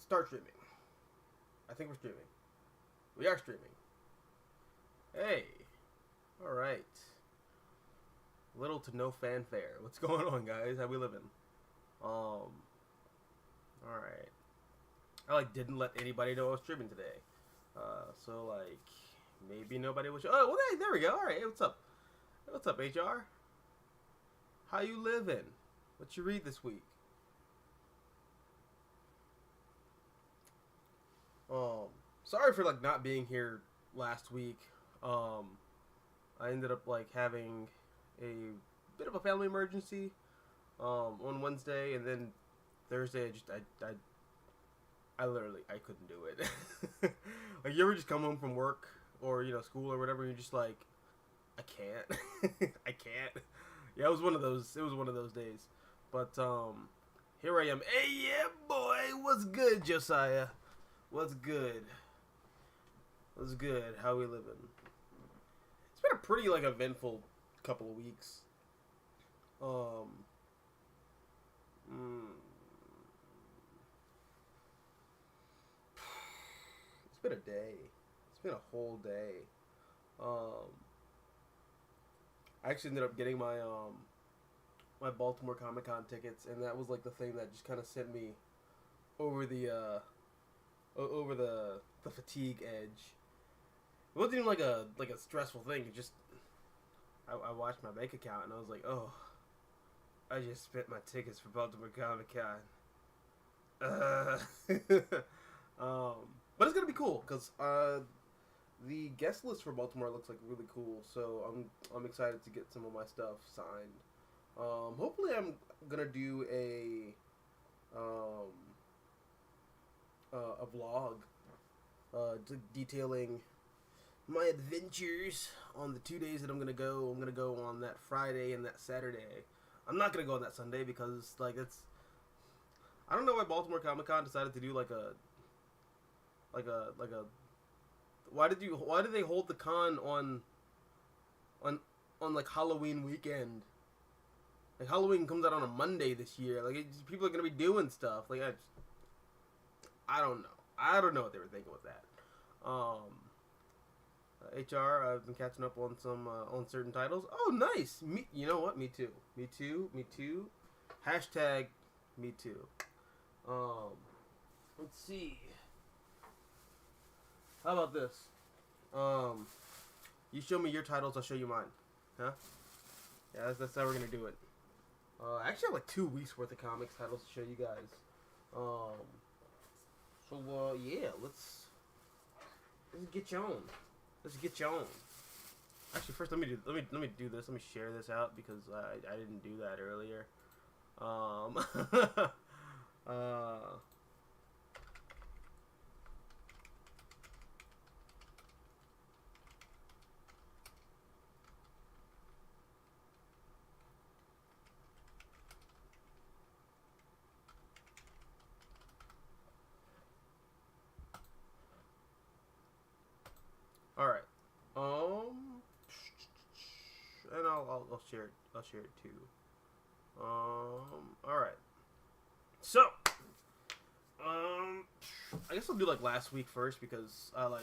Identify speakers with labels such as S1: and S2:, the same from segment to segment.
S1: start streaming. I think we're streaming. We are streaming. Hey. Alright. Little to no fanfare. What's going on, guys? How we living? Alright. I didn't let anybody know I was streaming today. So maybe nobody was. Oh, well, hey, there we go. Alright, hey, what's up? Hey, what's up, HR? How you living? What you read this week? Sorry for not being here last week. I ended up having a bit of a family emergency on Wednesday, and then Thursday I literally couldn't do it. You ever just come home from work or school or whatever, and you're just I can't. I can't. Yeah, it was one of those days. But here I am. Hey, yeah, boy, what's good, Josiah? What's good? What's good? How we living? It's been a pretty eventful couple of weeks. It's been a day. It's been a whole day. I actually ended up getting my my Baltimore Comic-Con tickets, and that was the thing that just kind of sent me over the fatigue edge. It wasn't even a stressful thing. It just I watched my bank account and I was like, oh, I just spent my tickets for Baltimore Comic-Con. But it's gonna be cool because the guest list for Baltimore looks really cool. So I'm excited to get some of my stuff signed. Hopefully I'm gonna do a vlog detailing my adventures on the 2 days that I'm gonna go. I'm gonna go on that Friday and that Saturday. I'm not gonna go on that Sunday because it's. I don't know why Baltimore Comic-Con decided to do Why did they hold the con on Halloween weekend? Halloween comes out on a Monday this year. People are gonna be doing stuff. I don't know. I don't know what they were thinking with that. HR, I've been catching up on some on certain titles. Oh, nice. You know what? Me too. Me too. Me too. Hashtag me too. Let's see. How about this? You show me your titles, I'll show you mine. Huh? Yeah, that's how we're gonna do it. I actually have 2 weeks worth of comics titles to show you guys. Yeah, let's get you on. Let's get you on. Actually, first let me do this. Let me share this out because I didn't do that earlier. All right. And I'll share it. I'll share it too. All right. So, I guess I'll do last week first because I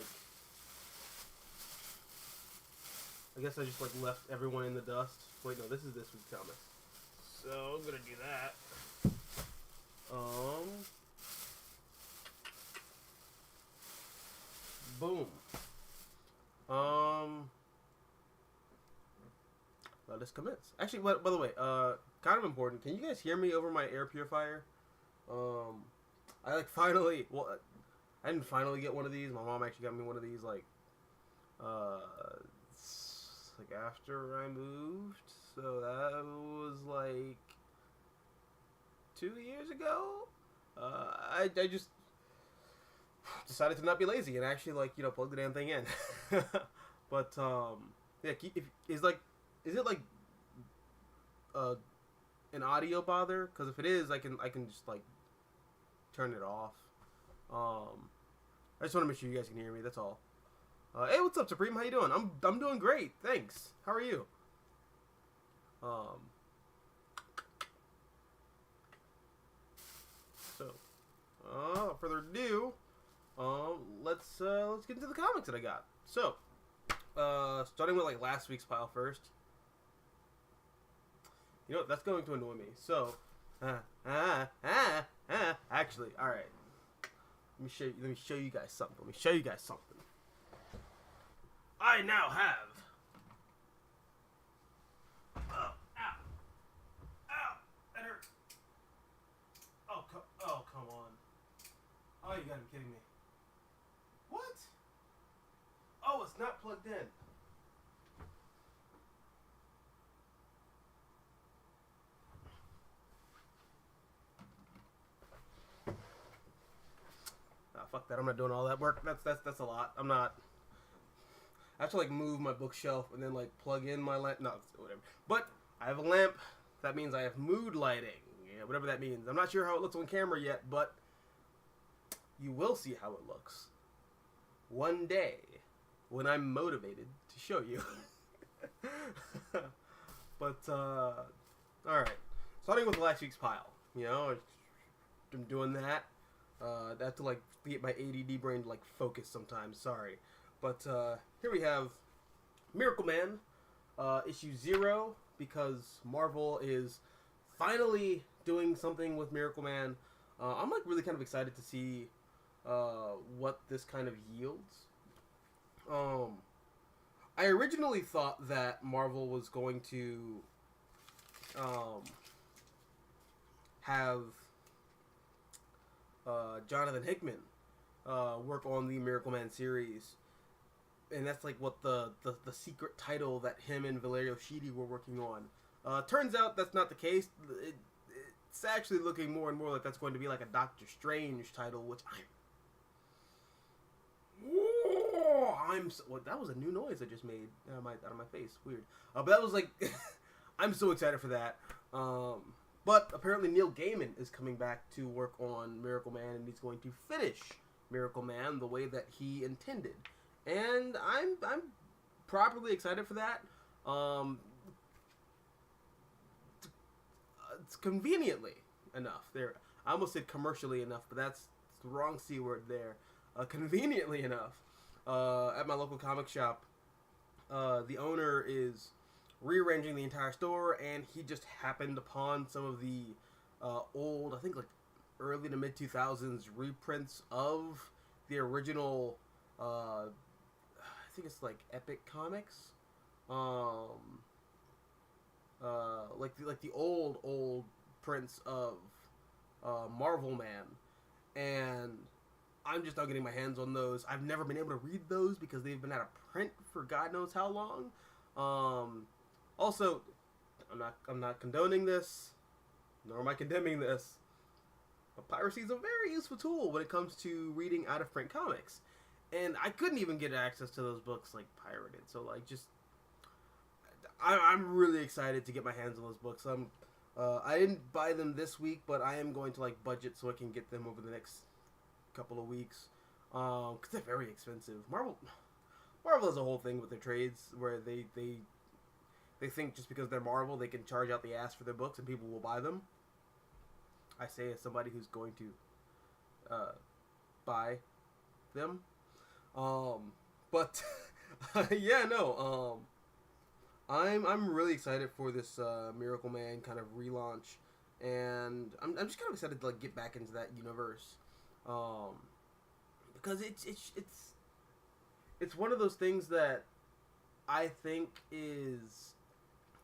S1: guess I just left everyone in the dust. Wait, no, this is this week's comics. So I'm gonna do that. Boom. Let us commence. Actually, by the way, kind of important. Can you guys hear me over my air purifier? I finally. Well, I didn't finally get one of these. My mom actually got me one of these after I moved. So that was 2 years ago. I just decided to not be lazy and actually plug the damn thing in. But yeah, is it an audio bother? Because if it is, I can just turn it off. I just want to make sure you guys can hear me. That's all. Hey, what's up, Supreme? How you doing? I'm doing great. Thanks. How are you? So, further ado, let's get into the comics that I got. So, starting with like last week's pile first. You know what? That's going to annoy me. So, actually, all right. Let me show you guys something. I now have. Oh, ow, that hurt. Oh, come on. Oh, you gotta be kidding me. What? Oh, it's not plugged in. Fuck that. I'm not doing all that work. That's a lot. I'm not. I have to like move my bookshelf and then like plug in my lamp. No, whatever. But I have a lamp. That means I have mood lighting. Yeah, whatever that means. I'm not sure how it looks on camera yet, but you will see how it looks one day when I'm motivated to show you. But all right. Starting with last week's pile. You know, I'm doing that. I have to like get my ADD brain to like focus sometimes. Sorry, but here we have Miracle Man, issue 0, because Marvel is finally doing something with Miracle Man. I'm like really kind of excited to see what this kind of yields. I originally thought that Marvel was going to have Jonathan Hickman work on the Miracle Man series, and that's like what the secret title that him and Valerio Schiti were working on. Turns out that's not the case. It's actually looking more and more like that's going to be like a Doctor Strange title, which well, that was a new noise I just made out of my face. Weird. But that was like I'm so excited for that. But apparently Neil Gaiman is coming back to work on Miracle Man, and he's going to finish Miracle Man the way that he intended. And I'm properly excited for that. It's conveniently enough. There, I almost said commercially enough, but that's the wrong C word there. Conveniently enough, at my local comic shop, the owner is rearranging the entire store, and he just happened upon some of the old, I think like early to mid 2000s reprints of the original. I think it's like Epic Comics, like the old prints of Marvel Man, and I'm just now getting my hands on those. I've never been able to read those because they've been out of print for God knows how long. Also, I'm not condoning this, nor am I condemning this, but piracy is a very useful tool when it comes to reading out of print comics, and I couldn't even get access to those books like pirated. So like, I'm really excited to get my hands on those books. I didn't buy them this week, but I am going to like budget so I can get them over the next couple of weeks, because they're very expensive. Marvel has a whole thing with their trades where they think just because they're Marvel, they can charge out the ass for their books and people will buy them. I say as somebody who's going to buy them. But yeah, no. I'm really excited for this Miracle Man kind of relaunch, and I'm just kind of excited to like get back into that universe, because it's one of those things that I think is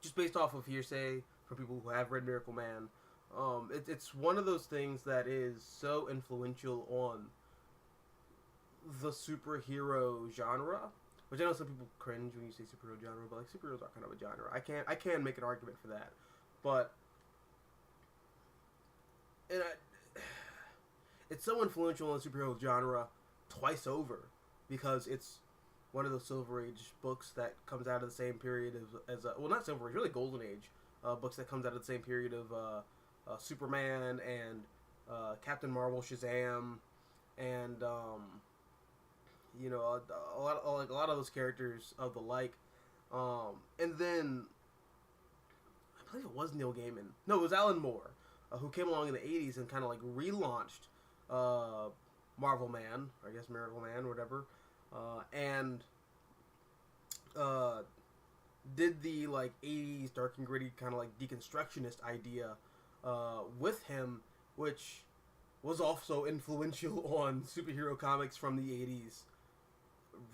S1: just based off of hearsay from people who have read Miracle Man. It's one of those things that is so influential on the superhero genre, which I know some people cringe when you say superhero genre, but like superheroes are kind of a genre. I can make an argument for that, but it's so influential in the superhero genre twice over, because it's one of those Silver Age books that comes out of the same period as well, not Silver Age, really Golden Age books that comes out of the same period of Superman and Captain Marvel, Shazam, and you know, a lot of those characters of the like, and then I believe it was Neil Gaiman. No, it was Alan Moore, who came along in the '80s and kind of like relaunched uh, Marvel Man, or I guess Miracle Man, or whatever, and uh, did the like 80s dark and gritty kind of like deconstructionist idea with him, which was also influential on superhero comics from the 80s,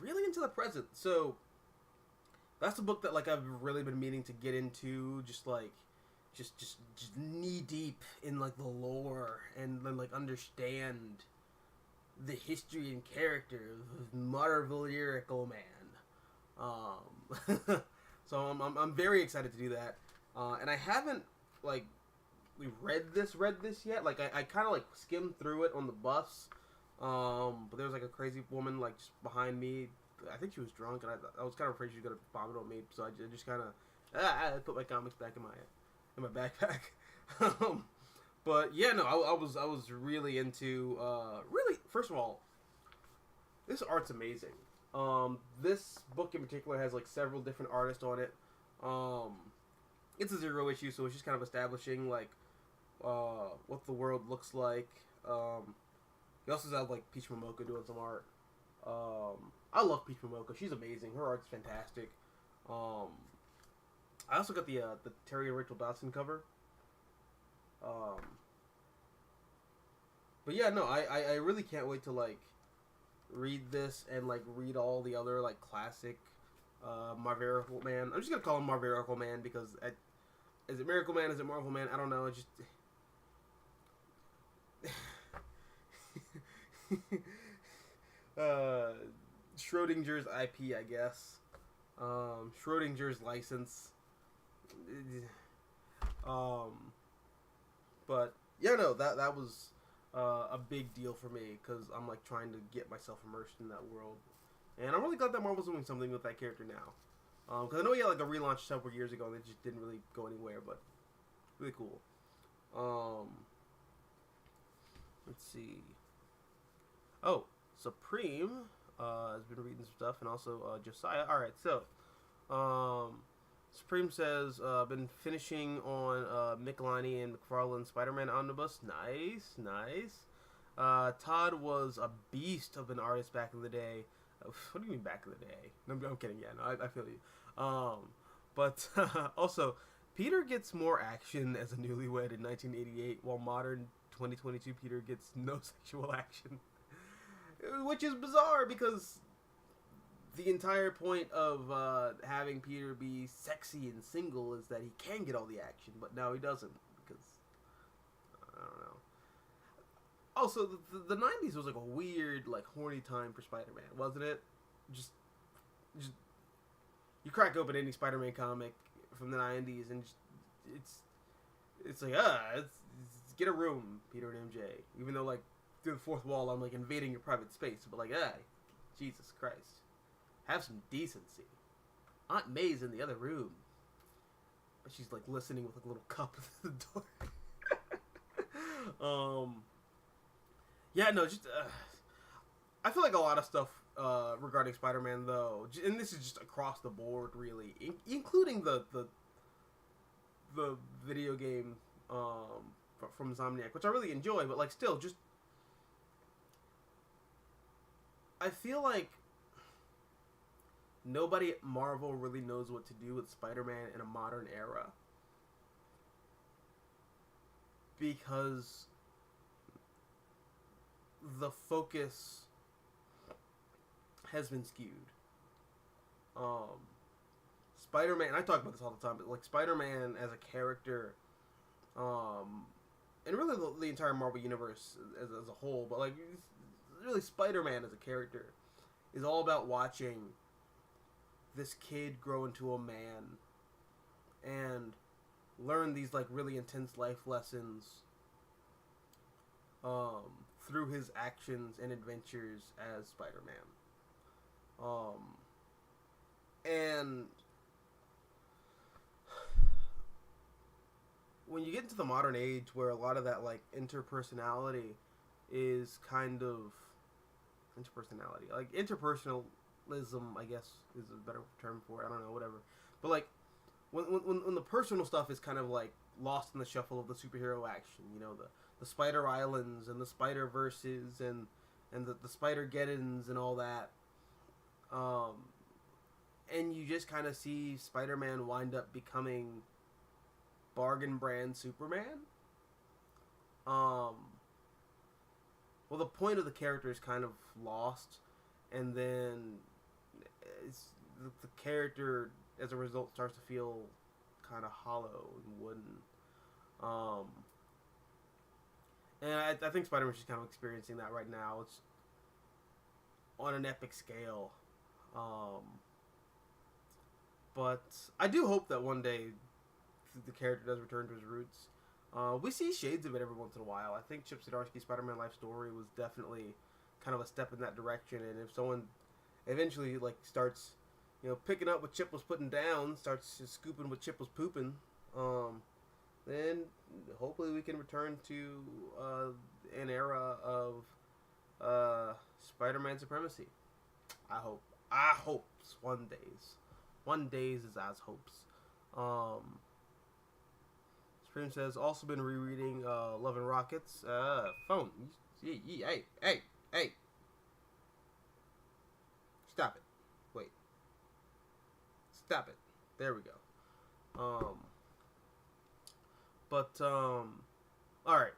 S1: really into the present. So that's a book that like I've really been meaning to get into, just like just knee deep in like the lore and then like understand the history and character of Marvel Miracle Man. So I'm very excited to do that, and I haven't like read this yet. Like I kind of like skimmed through it on the bus, but there was like a crazy woman like just behind me. I think she was drunk, and I was kind of afraid she was gonna vomit on me, so I just kind of I put my comics back in my backpack. But yeah, no, I was really into really, first of all, this art's amazing. This book in particular has like several different artists on it. It's a 0 issue, so it's just kind of establishing like what the world looks like. He also has like Peach Momoko doing some art. I love Peach Momoko. She's amazing. Her art's fantastic. I also got the Terry and Rachel Dodson cover. But yeah, no, I really can't wait to like read this and like read all the other like classic Miracle Man. I'm just gonna call him Miracle Man because is it Miracle Man? Is it Marvel Man? I don't know. It's just Schrodinger's IP, I guess. Schrodinger's license. But yeah, no, that was a big deal for me because I'm like trying to get myself immersed in that world, and I'm really glad that Marvel's doing something with that character now. Because I know he had like a relaunch several years ago and it just didn't really go anywhere, but really cool. Let's see. Oh, Supreme has been reading some stuff, and also Josiah. All right, so Supreme says been finishing on Michelini and McFarlane Spider-Man omnibus. Nice, nice. Todd was a beast of an artist back in the day. What do you mean back in the day? No, I'm kidding. Yeah, no, I feel you. But also, Peter gets more action as a newlywed in 1988, while modern 2022 Peter gets no sexual action. Which is bizarre because the entire point of having Peter be sexy and single is that he can get all the action, but now he doesn't because I don't know. Also, the 90s was like a weird, like horny time for Spider-Man, wasn't it? Just you crack open any Spider-Man comic from the 90s and it's like it's get a room, Peter and MJ. Even though like through the fourth wall, I'm like invading your private space, but like Jesus Christ. Have some decency. Aunt May's in the other room. But she's like listening with like a little cup at the door. Yeah, no, just I feel like a lot of stuff regarding Spider-Man though, and this is just across the board really, including the video game from Insomniac, which I really enjoy, but like still just I feel like nobody at Marvel really knows what to do with Spider-Man in a modern era. Because the focus has been skewed. Spider-Man, I talk about this all the time, but like Spider-Man as a character, and really the entire Marvel universe as a whole, but like really Spider-Man as a character is all about watching this kid grow into a man and learn these like really intense life lessons through his actions and adventures as Spider-Man. And when you get into the modern age where a lot of that like interpersonality is kind of like interpersonalism, I guess is a better term for it. I don't know, whatever. But like when the personal stuff is kind of like lost in the shuffle of the superhero action, you know, the Spider Islands and the Spider Verses and the Spider Geddons and all that. And you just kind of see Spider-Man wind up becoming bargain brand Superman. Well, the point of the character is kind of lost, and then the character, as a result, starts to feel kind of hollow and wooden. And I think Spider-Man's just kind of experiencing that right now. It's on an epic scale. But I do hope that one day the character does return to his roots. We see shades of it every once in a while. I think Chip Zdarsky's Spider-Man Life Story was definitely kind of a step in that direction. And if someone eventually starts, picking up what Chip was putting down, starts scooping what Chip was pooping, then hopefully we can return to an era of Spider-Man supremacy. I hope. One days is as hopes. Scream says, also been rereading Love and Rockets. Phone. Hey. Stop it. Wait. Stop it. There we go. Alright.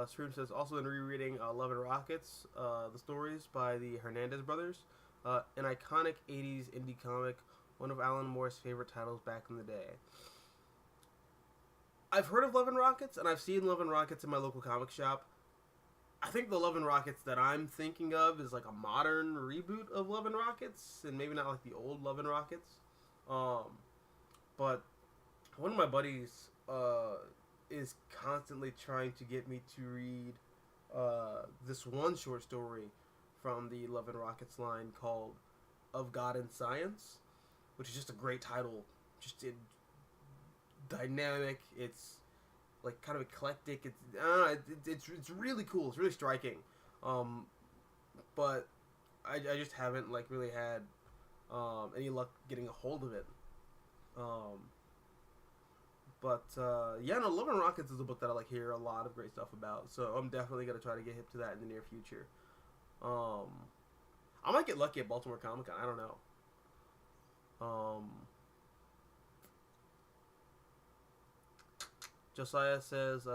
S1: Scream says, also been rereading Love and Rockets, the stories by the Hernandez brothers. An iconic 80s indie comic, one of Alan Moore's favorite titles back in the day. I've heard of Love and Rockets, and I've seen Love and Rockets in my local comic shop. I think the Love and Rockets that I'm thinking of is like a modern reboot of Love and Rockets, and maybe not like the old Love and Rockets. But one of my buddies is constantly trying to get me to read this one short story from the Love and Rockets line called Of God and Science, which is just a great title. Just dynamic. It's like kind of eclectic. It's really cool. It's really striking. But I just haven't really had any luck getting a hold of it. Love and Rockets is a book that I hear a lot of great stuff about. So I'm definitely gonna try to get hip to that in the near future. I might get lucky at Baltimore Comic Con. I don't know. Josiah says,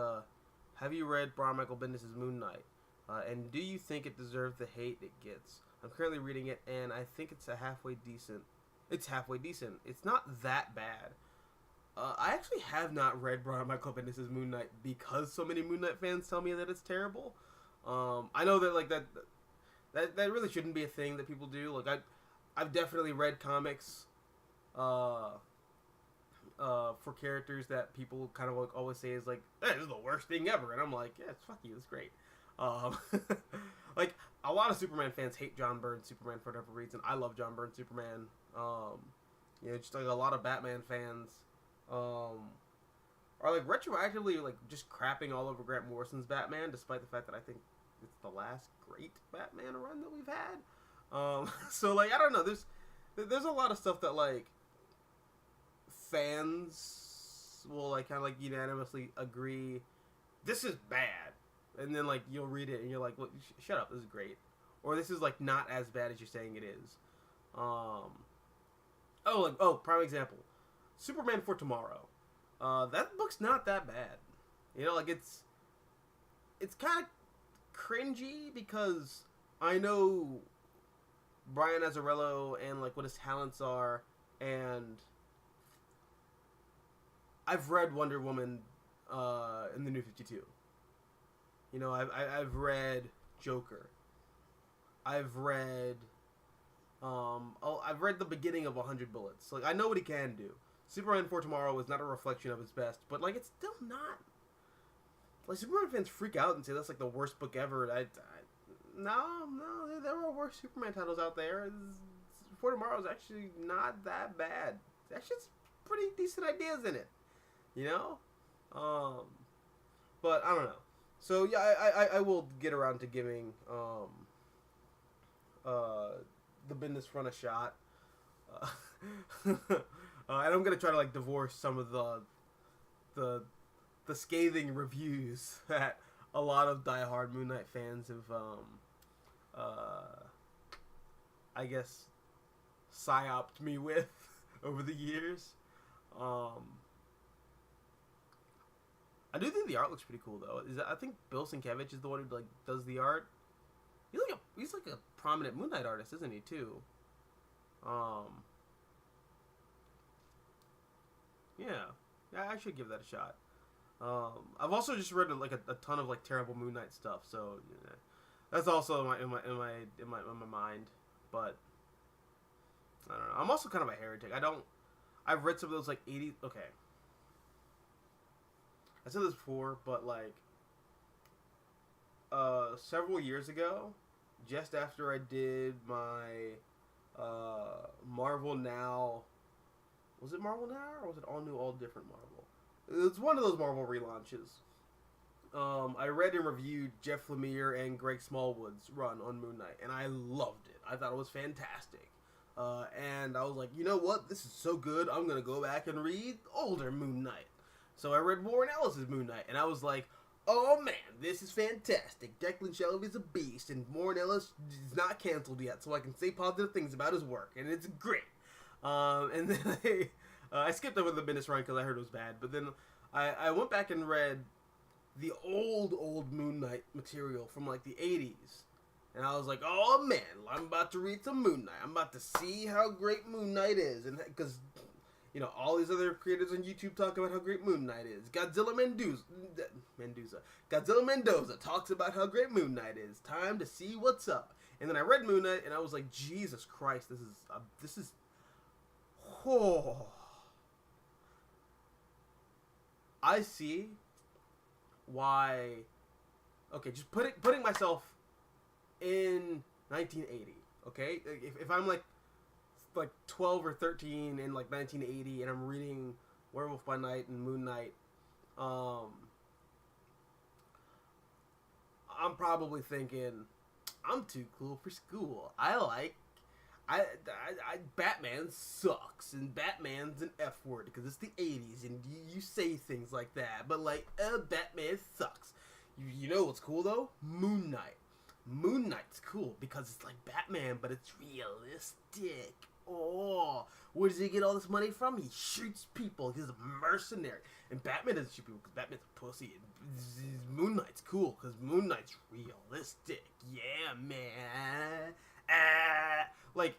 S1: have you read Brian Michael Bendis' Moon Knight? And do you think it deserves the hate it gets? I'm currently reading it, and I think it's halfway decent. It's halfway decent. It's not that bad. I actually have not read Brian Michael Bendis' Moon Knight because so many Moon Knight fans tell me that it's terrible. I know that that really shouldn't be a thing that people do. I've definitely read comics for characters that people kind of always say is hey, this is the worst thing ever, and I'm like, yeah, fuck you, it's great. A lot of Superman fans hate John Byrne's Superman for whatever reason. I love John Byrne's Superman. Just a lot of Batman fans are retroactively just crapping all over Grant Morrison's Batman, despite the fact that I think it's the last great Batman run that we've had. So I don't know. There's a lot of stuff that fans will unanimously agree this is bad, and then you'll read it and you're like, well, shut up, this is great, or this is not as bad as you're saying it is. Prime example, Superman for Tomorrow. That book's not that bad. It's kind of cringy because I know Brian Azzarello and what his talents are, and I've read Wonder Woman in the New 52. I've read Joker. I've read the beginning of 100 Bullets. I know what he can do. Superman for Tomorrow is not a reflection of his best, but it's still not. Superman fans freak out and say that's the worst book ever. No, there are worse Superman titles out there. For Tomorrow is actually not that bad. That shit's pretty decent ideas in it, But I don't know. So yeah, I will get around to giving the Bendis run a shot, and I'm gonna try to divorce some of the scathing reviews that a lot of diehard Moon Knight fans have, I guess, psyoped me with over the years. I do think the art looks pretty cool though. I think Bill Sienkiewicz is the one who like does the art. He's like a prominent Moon Knight artist, isn't he too? Yeah, I should give that a shot. I've also just read like a ton of like terrible Moon Knight stuff, so yeah, that's also in my mind. But I don't know. I'm also kind of a heretic. I've read some of those like 80. Okay, I said this before, but like several years ago, just after I did my Marvel Now. Was it Marvel Now or was it All New, All Different Marvel? It's one of those Marvel relaunches. I read and reviewed Jeff Lemire and Greg Smallwood's run on Moon Knight, and I loved it. I thought it was fantastic. And I was like, you know what? This is so good, I'm going to go back and read older Moon Knight. So I read Warren Ellis's Moon Knight, and I was like, oh man, this is fantastic. Declan Shelby's a beast, and Warren Ellis is not canceled yet, so I can say positive things about his work, and it's great. And then I skipped over the Bendis run because I heard it was bad, but then I went back and read the old Moon Knight material from like the 80s. And I was like, oh man, I'm about to read some Moon Knight. I'm about to see how great Moon Knight is. And because, you know, all these other creators on YouTube talk about how great Moon Knight is. Godzilla Mendoza talks about how great Moon Knight is. Time to see what's up. And then I read Moon Knight and I was like, Jesus Christ, this is oh. I see why. Okay, just putting myself in 1980. Okay, if I'm like 12 or 13 in like 1980, and I'm reading Werewolf by Night and Moon Knight, I'm probably thinking, I'm too cool for school. Batman sucks, and Batman's an F word because it's the 80s, and you say things like that. But like, Batman sucks. You know what's cool though? Moon Knight. Moon Knight's cool because it's like Batman, but it's realistic. Oh, where does he get all this money from? He shoots people. He's a mercenary. And Batman doesn't shoot people because Batman's a pussy. And Moon Knight's cool because Moon Knight's realistic. Yeah, man. Like,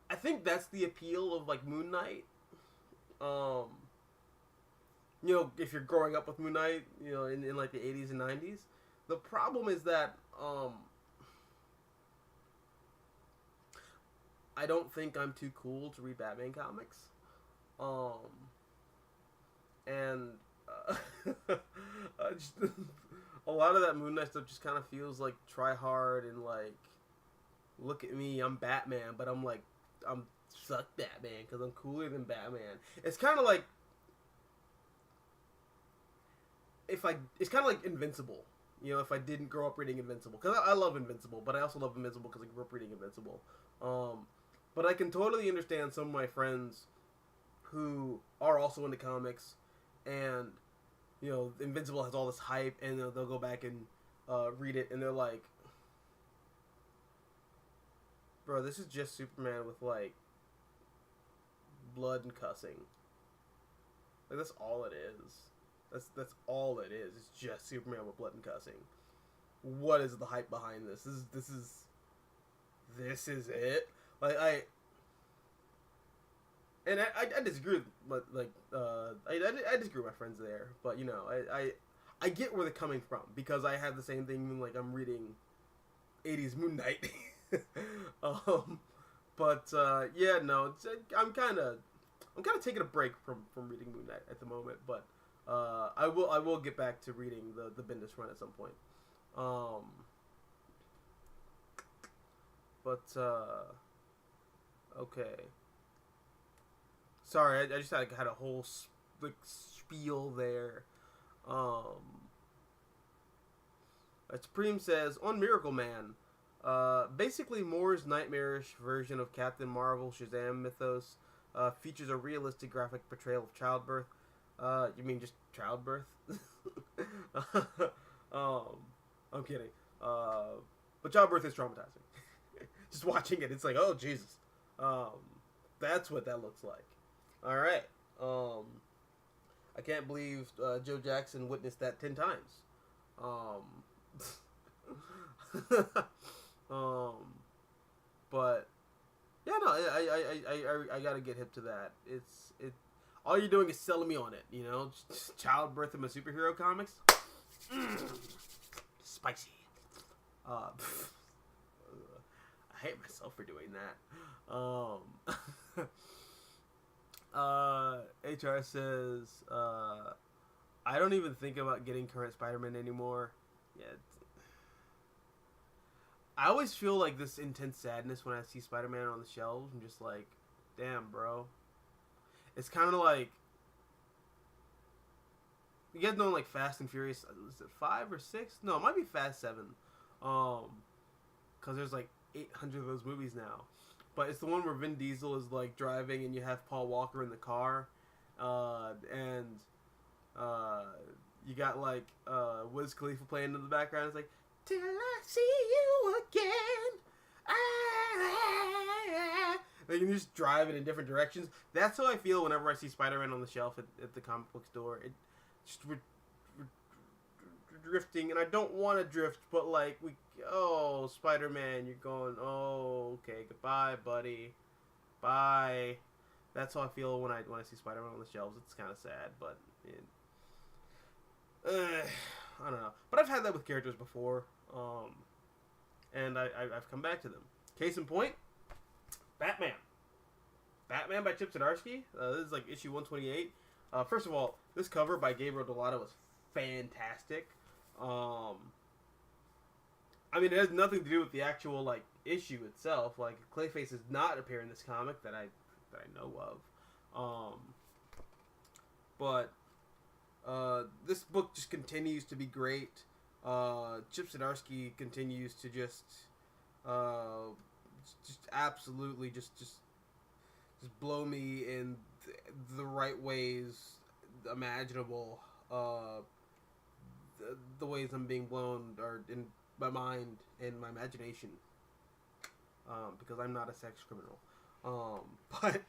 S1: I think that's the appeal of like Moon Knight. You know, if you're growing up with Moon Knight, you know, in like the 80s and 90s. The problem is that I don't think I'm too cool to read Batman comics. And just, a lot of that Moon Knight stuff just kind of feels like try hard and like, look at me, I'm Batman, but I'm like, I'm suck Batman because I'm cooler than Batman. It's kind of like it's kind of like Invincible. You know, if I didn't grow up reading Invincible. Because I love Invincible, but I also love Invincible because I grew up reading Invincible. But I can totally understand some of my friends who are also into comics, and, you know, Invincible has all this hype, and they'll go back and read it, and they're like, bro, this is just Superman with, like, blood and cussing. Like, that's all it is. That's all it is. It's just Superman with blood and cussing. What is the hype behind this? This is it. Like I disagree with I disagree with my friends there, but you know I get where they're coming from because I have the same thing. Like I'm reading 80s Moon Knight, but yeah, no, I'm kind of taking a break from reading Moon Knight at the moment, but. I will get back to reading the Bendis run at some point. Okay. Sorry, I just had a whole like spiel there. Supreme says on Miracle Man, basically Moore's nightmarish version of Captain Marvel Shazam mythos features a realistic graphic portrayal of childbirth. You mean just childbirth? I'm kidding. But childbirth is traumatizing. Just watching it, it's like, oh Jesus. That's what that looks like. All right. I can't believe Joe Jackson witnessed that 10 times. But yeah, no, I gotta get hip to that. It. All you're doing is selling me on it, you know. Just childbirth in my superhero comics. Spicy. I hate myself for doing that. HR says, I don't even think about getting current Spider-Man anymore. Yeah. I always feel like this intense sadness when I see Spider-Man on the shelves. I'm just like, damn, bro. It's kind of like, you guys know like Fast and Furious, is it 5 or 6? No, it might be Fast 7. Because there's like 800 of those movies now. But it's the one where Vin Diesel is like driving and you have Paul Walker in the car. And you got like Wiz Khalifa playing in the background. It's like, till I see you again. Like, you just drive it in different directions. That's how I feel whenever I see Spider-Man on the shelf at the comic book store. It just drifting, and I don't want to drift, but like Spider-Man, you're going, oh, okay, goodbye, buddy, bye. That's how I feel when I see Spider-Man on the shelves. It's kind of sad, but I don't know. But I've had that with characters before, and I've come back to them. Case in point, Batman. Batman by Chip Zdarsky. This is like issue 128. First of all, this cover by Gabriel Dell'Otto was fantastic. I mean, it has nothing to do with the actual like issue itself. Like, Clayface does not appear in this comic that I know of. But this book just continues to be great. Chip Zdarsky continues to just absolutely just blow me in the right ways imaginable. The ways I'm being blown are in my mind and my imagination. Because I'm not a sex criminal. But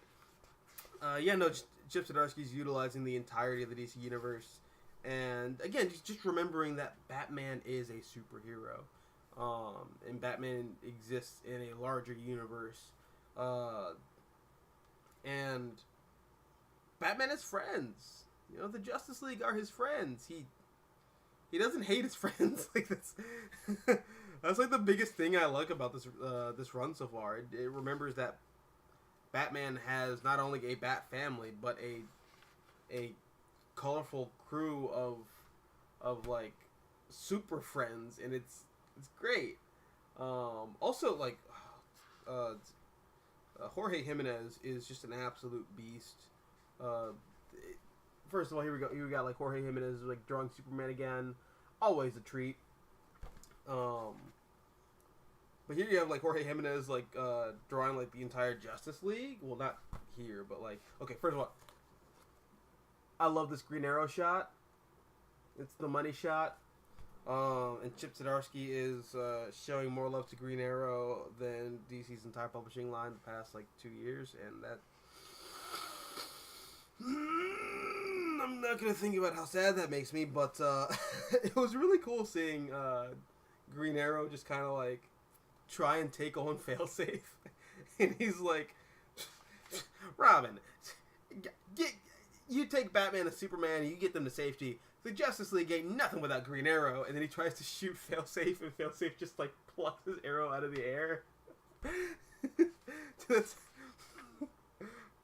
S1: Chip Zdarsky's utilizing the entirety of the DC universe, and again, just remembering that Batman is a superhero, and Batman exists in a larger universe, and Batman has friends. You know, the Justice League are his friends. He doesn't hate his friends. Like, that's like the biggest thing I like about this run so far. It remembers that Batman has not only a Bat family, but a colorful crew of like super friends, and it's great. Also, like Jorge Jimenez is just an absolute beast. First of all, here we go. You got like Jorge Jimenez like drawing Superman again, always a treat. But here you have like Jorge Jimenez like drawing like the entire Justice League. Well, not here, but like, okay. First of all, I love this Green Arrow shot. It's the money shot. And Chip Zdarsky is showing more love to Green Arrow than DC's entire publishing line the past like 2 years, and that. I'm not gonna think about how sad that makes me, but it was really cool seeing Green Arrow just kind of like try and take on Failsafe, and he's like, Robin, you take Batman and Superman and you get them to safety. The Justice League ain't nothing without Green Arrow. And then he tries to shoot Failsafe, and Failsafe just like plucks his arrow out of the air.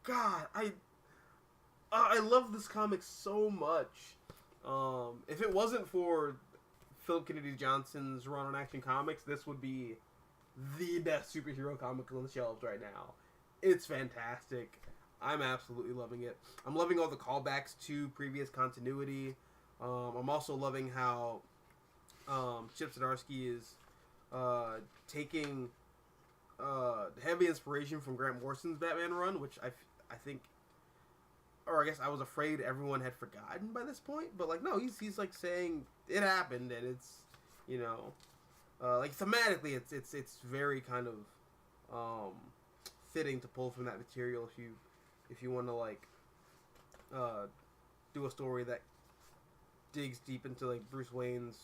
S1: God, I love this comic so much. If it wasn't for Philip Kennedy Johnson's run on Action Comics, this would be the best superhero comic on the shelves right now. It's fantastic. I'm absolutely loving it. I'm loving all the callbacks to previous continuity. I'm also loving how Chip Zdarsky is taking heavy inspiration from Grant Morrison's Batman run, which I think or I guess I was afraid everyone had forgotten by this point. But like, no, he's like saying it happened, and it's, you know, like thematically, it's very kind of fitting to pull from that material if you want to like do a story that digs deep into like Bruce Wayne's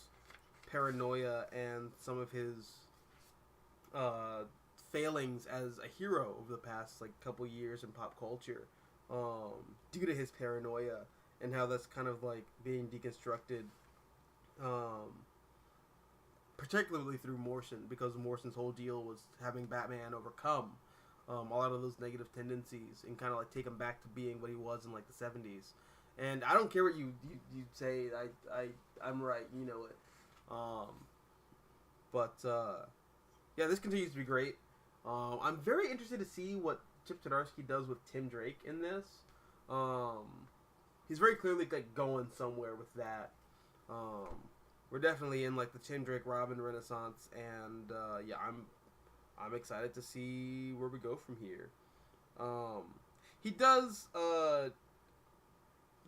S1: paranoia and some of his failings as a hero over the past like couple years in pop culture, due to his paranoia, and how that's kind of like being deconstructed, particularly through Morrison, because Morrison's whole deal was having Batman overcome a lot of those negative tendencies and kind of like take him back to being what he was in like the 70s. And I don't care what you say, I'm right, you know it. But yeah, this continues to be great. I'm very interested to see what Chip Zdarsky does with Tim Drake in this. He's very clearly like going somewhere with that. We're definitely in like the Tim Drake Robin Renaissance, and yeah, I'm excited to see where we go from here. He does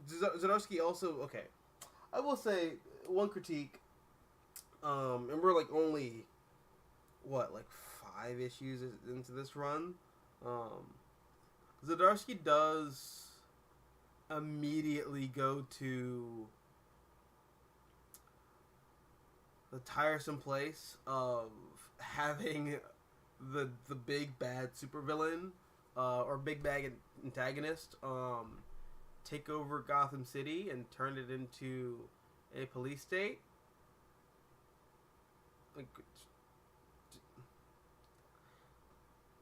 S1: Zdarsky also, okay, I will say one critique, and we're like only what, like 5 issues into this run. Zdarsky does immediately go to the tiresome place of having the big bad supervillain, or big bad antagonist, take over Gotham City and turn it into a police state. Like,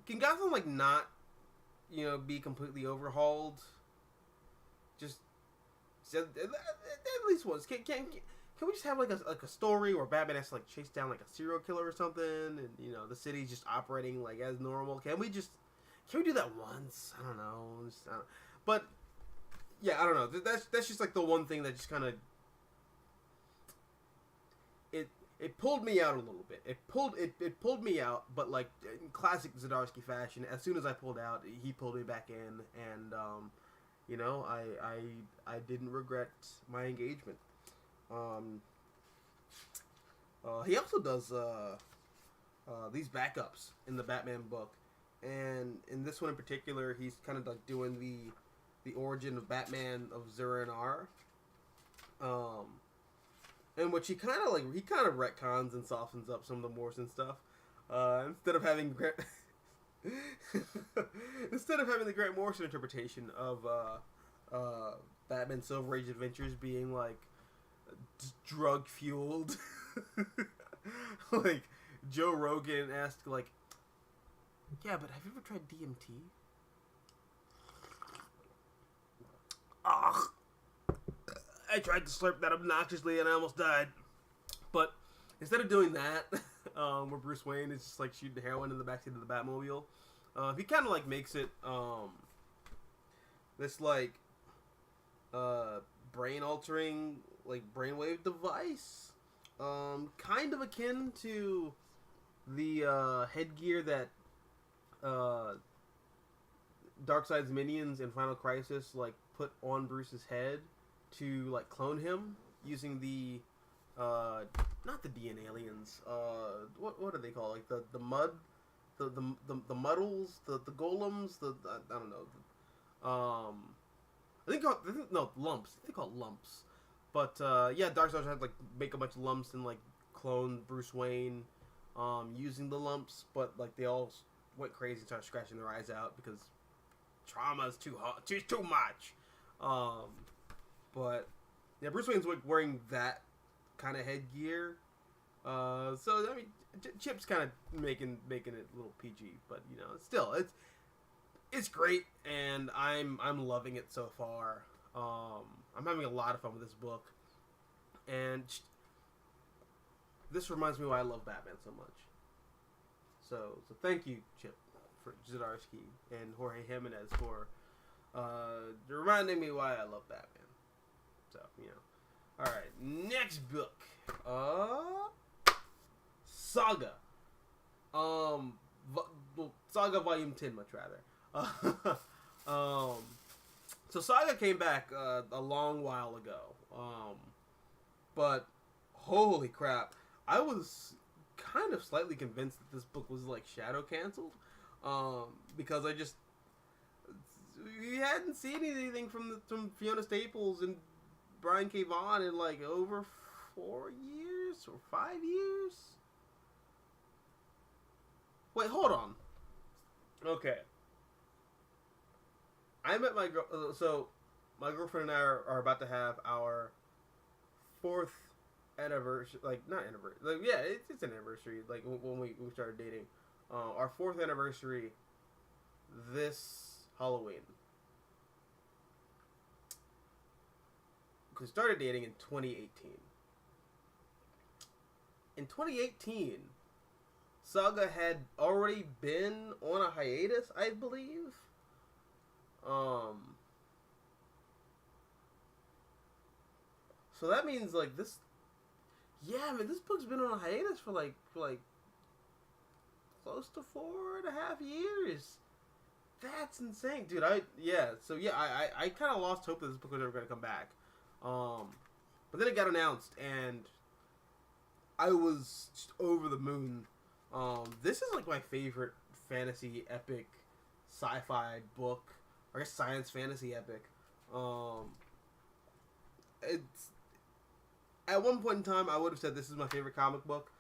S1: can Gotham like not, you know, be completely overhauled? Just at least once. Can we just have like a story where Batman has to like chase down like a serial killer or something, and you know the city's just operating like as normal? Can we do that once? I don't know. But yeah, I don't know. That's just like the one thing that just kind of it pulled me out a little bit. It pulled me out, but like in classic Zdarsky fashion, as soon as I pulled out, he pulled me back in, and you know, I didn't regret my engagement. He also does these backups in the Batman book, and in this one in particular, he's kind of like doing the origin of Batman of Zur-En-Arrh, in which he kind of retcons and softens up some of the Morrison stuff. Instead of having the Grant Morrison interpretation of Batman Silver Age adventures being like drug fueled, like Joe Rogan asked, like, yeah, but have you ever tried DMT? Ugh. I tried to slurp that obnoxiously and I almost died. But instead of doing that, where Bruce Wayne is just like shooting heroin in the backseat of the Batmobile, he kind of like makes it this like brain altering, like brainwave device, kind of akin to the headgear that Darkseid's minions in Final Crisis like put on Bruce's head to like clone him using the not the DNA aliens, what are they called, like the mud, the muddles, the golems, I don't know, I think lumps. I think called lumps. But yeah, Darkseid had like make a bunch of lumps and like clone Bruce Wayne using the lumps, but like they all went crazy and started scratching their eyes out because trauma is too much. But yeah, Bruce Wayne's wearing that kind of headgear. So I mean, Chip's kind of making it a little PG, but you know, still it's great, and I'm loving it so far. I'm having a lot of fun with this book, and this reminds me why I love Batman so much. So thank you, Chip, for Zdarsky and Jorge Jimenez for reminding me why I love Batman. So, you know. Alright, next book. Saga. Saga Volume 10, much rather. So Saga came back a long while ago, but holy crap, I was kind of slightly convinced that this book was like shadow canceled, because we hadn't seen anything from Fiona Staples and Brian K. Vaughan in like over 4 years or 5 years. Wait, hold on. Okay. I met my girl. So, my girlfriend and I are about to have our 4th anniversary. Like, not anniversary. Like, yeah, it's an anniversary. Like when we started dating, our 4th anniversary this Halloween. We started dating in 2018. In 2018, Saga had already been on a hiatus, I believe. So that means like this. Yeah, I mean this book's been on a hiatus for like close to 4.5 years. That's insane, dude. I kind of lost hope that this book was ever gonna come back. But then it got announced, and I was just over the moon. This is like my favorite fantasy epic sci-fi book, or I guess science fantasy epic. It's at one point in time I would have said this is my favorite comic book.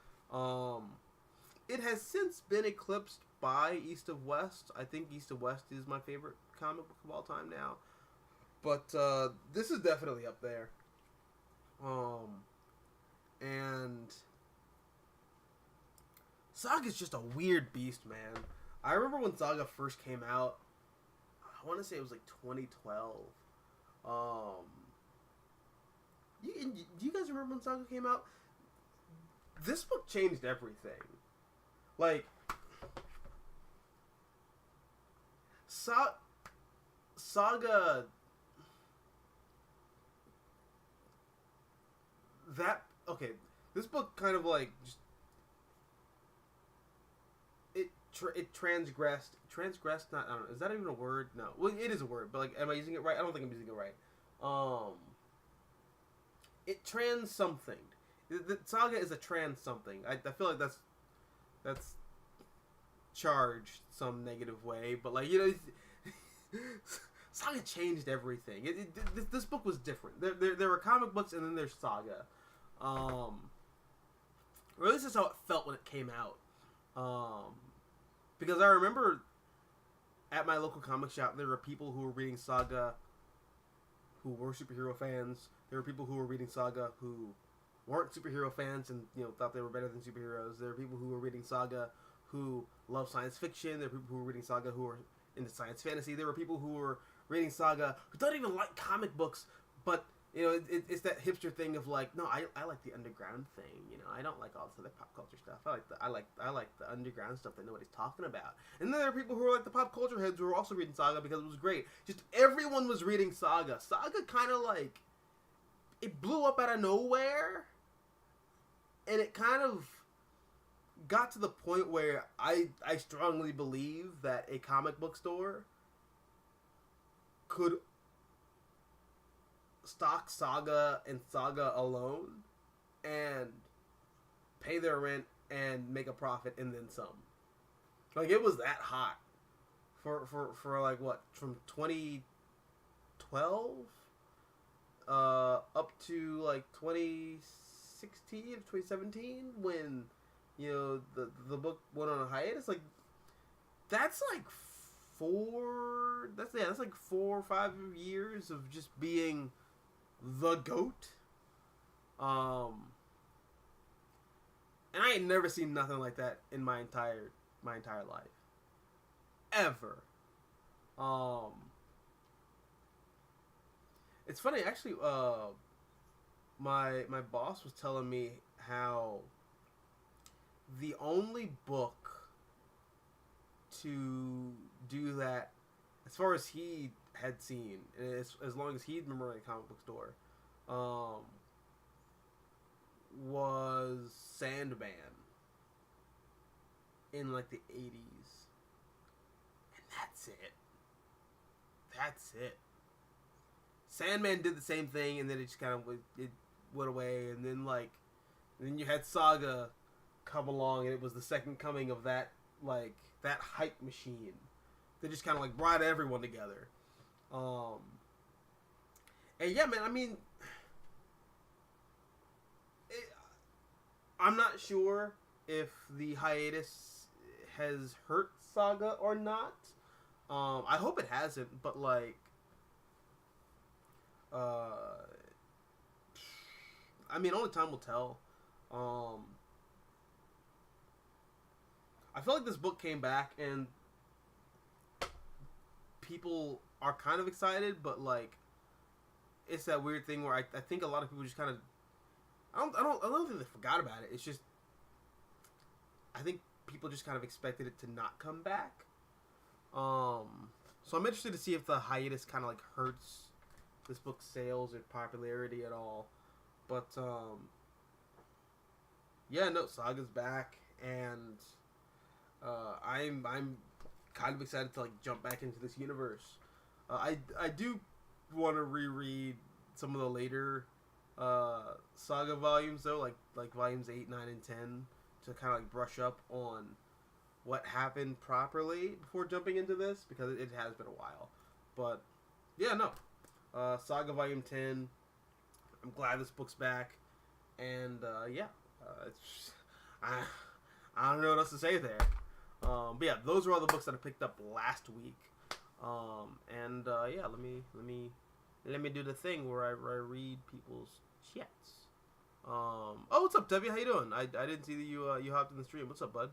S1: It has since been eclipsed by East of West. I think East of West is my favorite comic book of all time now. But this is definitely up there. And Saga's just a weird beast, man. I remember when Saga first came out. I want to say it was like 2012. Do you guys remember when Saga came out? This book changed everything. Like, Saga. This book kind of like just it transgressed. Not, I don't know. Is that even a word? No. Well, it is a word, but like, am I using it right? I don't think I'm using it right. It trans something. The Saga is a trans something. I feel like that's charged some negative way, but like, you know, Saga changed everything. This book was different. There were comic books, and then there's Saga. Or at least that's how it felt when it came out. Because I remember at my local comic shop, there were people who were reading Saga who were superhero fans. There were people who were reading Saga who weren't superhero fans and, you know, thought they were better than superheroes. There were people who were reading Saga who love science fiction. There were people who were reading Saga who were into science fantasy. There were people who were reading Saga who don't even like comic books, but, you know, it's that hipster thing of like, no, I like the underground thing. You know, I don't like all this other pop culture stuff. I like the underground stuff that nobody's talking about. And then there are people who are like the pop culture heads who were also reading Saga because it was great. Just everyone was reading Saga. Saga kind of like, it blew up out of nowhere, and it kind of got to the point where I strongly believe that a comic book store could stock Saga and Saga alone and pay their rent and make a profit and then some. Like, it was that hot for like what, from 2012 up to like 2016 or 2017 when, you know, the book went on a hiatus. Like, that's like that's like 4 or 5 years of just being the GOAT. And I ain't never seen nothing like that in my entire life. Ever. It's funny, actually, my boss was telling me how the only book to do that, as far as he had seen, as long as he'd been running a comic book store, was Sandman in like the 80s. And that's it. Sandman did the same thing, and then it just kind of it went away, and then then you had Saga come along, and it was the second coming of that that hype machine that just kind of brought everyone together. And yeah, man, I mean, I'm not sure if the hiatus has hurt Saga or not. I hope it hasn't, but I mean, only time will tell. I feel like this book came back and people are kind of excited, but it's that weird thing where I think a lot of people just kind of I don't think they forgot about it. It's just I think people just kind of expected it to not come back. So I'm interested to see if the hiatus kind of hurts this book's sales or popularity at all. But yeah, no, Saga's back, and I'm kind of excited to jump back into this universe. I do want to reread some of the later Saga volumes though, like volumes 8, 9, and 10, to kind of brush up on what happened properly before jumping into this, because it has been a while. But yeah, no, Saga volume 10. I'm glad this book's back, and it's I don't know what else to say there. But yeah, those are all the books that I picked up last week. Yeah, let me do the thing where I read people's chats. Oh, what's up, Debbie? How you doing? I didn't see that you hopped in the stream. What's up, bud?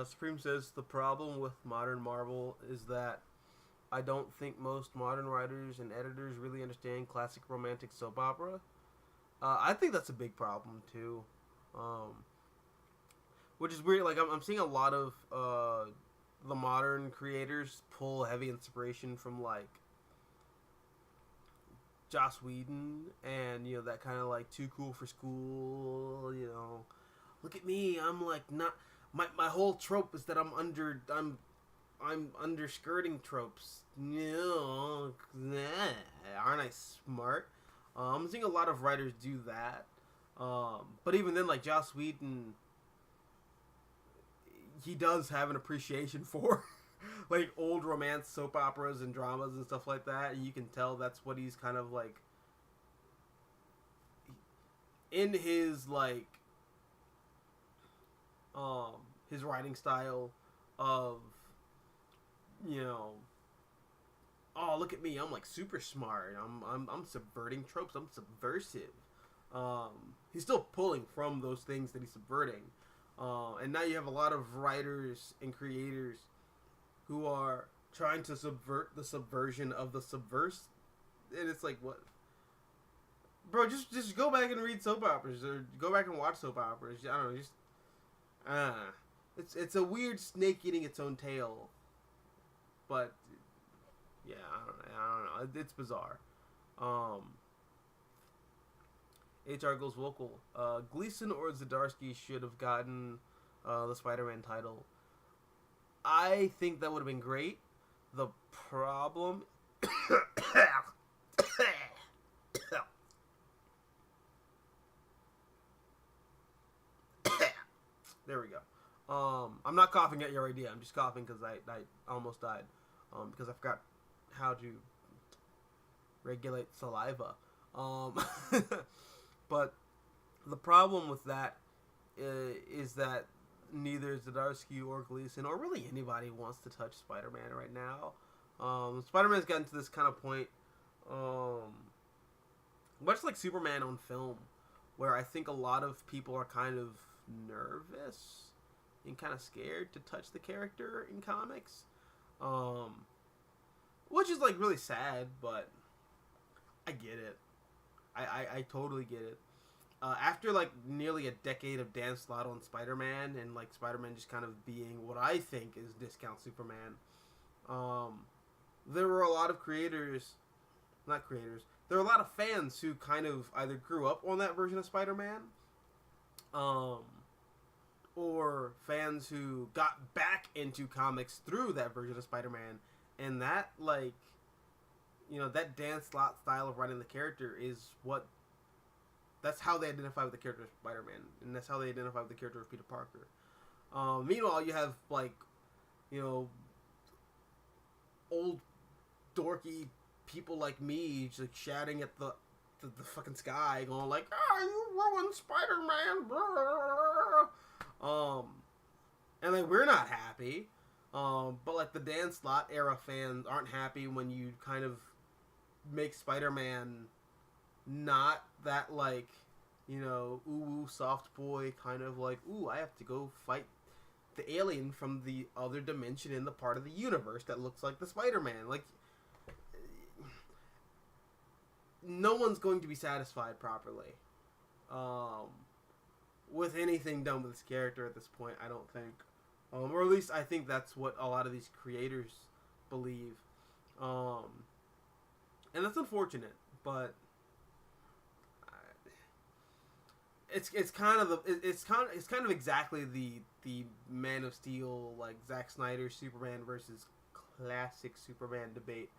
S1: Supreme says the problem with modern Marvel is that I don't think most modern writers and editors really understand classic romantic soap opera. I think that's a big problem too, which is weird. I'm seeing a lot of the modern creators pull heavy inspiration from Joss Whedon and that kind of too cool for school. Look at me, I'm not. My whole trope is that I'm underskirting tropes. Aren't I smart? I'm seeing a lot of writers do that. But even then, Joss Whedon, he does have an appreciation for old romance soap operas and dramas and stuff like that. And you can tell that's what he's kind of in his writing style of, oh, look at me, I'm super smart. I'm subverting tropes. I'm subversive. He's still pulling from those things that he's subverting. And now you have a lot of writers and creators who are trying to subvert the subversion of the subverse. And it's what? Bro, just go back and read soap operas, or go back and watch soap operas. I don't know, it's a weird snake eating its own tail. But yeah, I don't know. It's bizarre. HR goes vocal. Gleason or Zdarsky should have gotten the Spider-Man title. I think that would have been great. The problem... There we go. I'm not coughing at your idea. I'm just coughing because I almost died. Because I forgot how to regulate saliva. But the problem with that is that neither Zdarsky or Gleason or really anybody wants to touch Spider-Man right now. Spider-Man's gotten to this kind of point, much like Superman on film, where I think a lot of people are kind of nervous and kind of scared to touch the character in comics. Which is really sad, but I get it. I totally get it. After nearly a decade of Dan Slott on Spider-Man, and Spider-Man just kind of being what I think is discount Superman, there were a lot of there were a lot of fans who kind of either grew up on that version of Spider-Man, or fans who got back into comics through that version of Spider-Man, and that, like, you know, that Dan Slott style of writing the character is what, that's how they identify with the character of Spider-Man, and that's how they identify with the character of Peter Parker. Meanwhile, you have, like, you know, old dorky people like me just, like, shouting at the fucking sky, going like, "Ah, you ruined Spider-Man!" And like, we're not happy. But like, the Dan Slott era fans aren't happy when you kind of make Spider-Man not that, like, you know, ooh soft boy kind of like, ooh, I have to go fight the alien from the other dimension in the part of the universe that looks like the Spider-Man. Like, no one's going to be satisfied properly with anything done with this character at this point, I don't think. Or at least I think that's what a lot of these creators believe. And that's unfortunate, but it's kind of exactly the Man of Steel, like, Zack Snyder Superman versus classic Superman debate.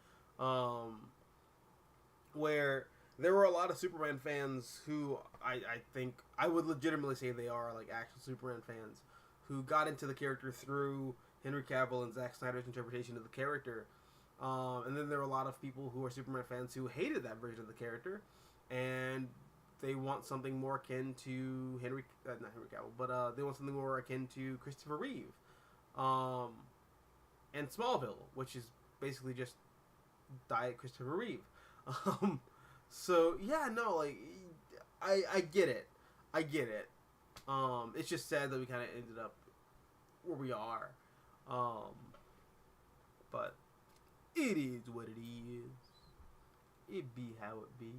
S1: Where there were a lot of Superman fans who I think I would legitimately say they are, like, actual Superman fans who got into the character through Henry Cavill and Zack Snyder's interpretation of the character. And then there were a lot of people who are Superman fans who hated that version of the character, and they want something more akin to not Henry Cavill, but they want something more akin to Christopher Reeve, and Smallville, which is basically just diet Christopher Reeve. So yeah, no, like, I get it. It's just sad that we kind of ended up where we are. But it is what it is. It be how it be.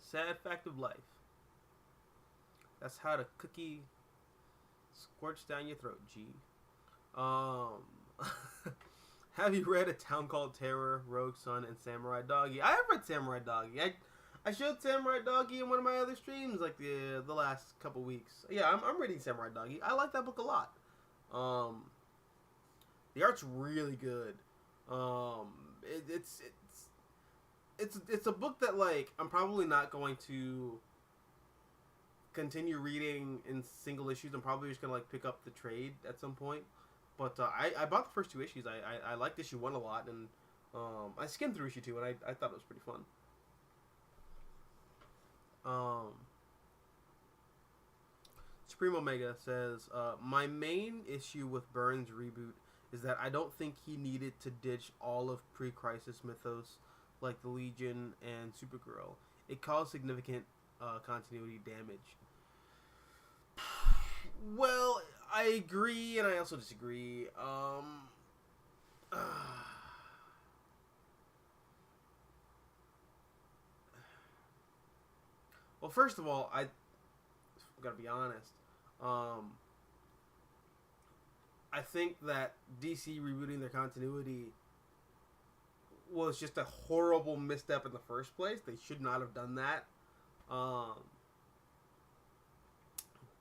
S1: Sad fact of life. That's how the cookie squirts down your throat, G. Have you read A Town Called Terror, Rogue Sun, and Samurai Doggy? I have read Samurai Doggy. I showed Samurai Doggy in one of my other streams, like, the last couple weeks. Yeah, I'm reading Samurai Doggy. I like that book a lot. The art's really good. It's a book that, like, I'm probably not going to continue reading in single issues. I'm probably just gonna, like, pick up the trade at some point. But I bought the first two issues. I liked issue 1 a lot, and I skimmed through issue 2, and I thought it was pretty fun. Supreme Omega says, my main issue with Byrne's reboot is that I don't think he needed to ditch all of pre-Crisis mythos like the Legion and Supergirl. It caused significant continuity damage. Well, I agree, and I also disagree. Well, first of all, I gotta be honest. I think that DC rebooting their continuity was just a horrible misstep in the first place. They should not have done that.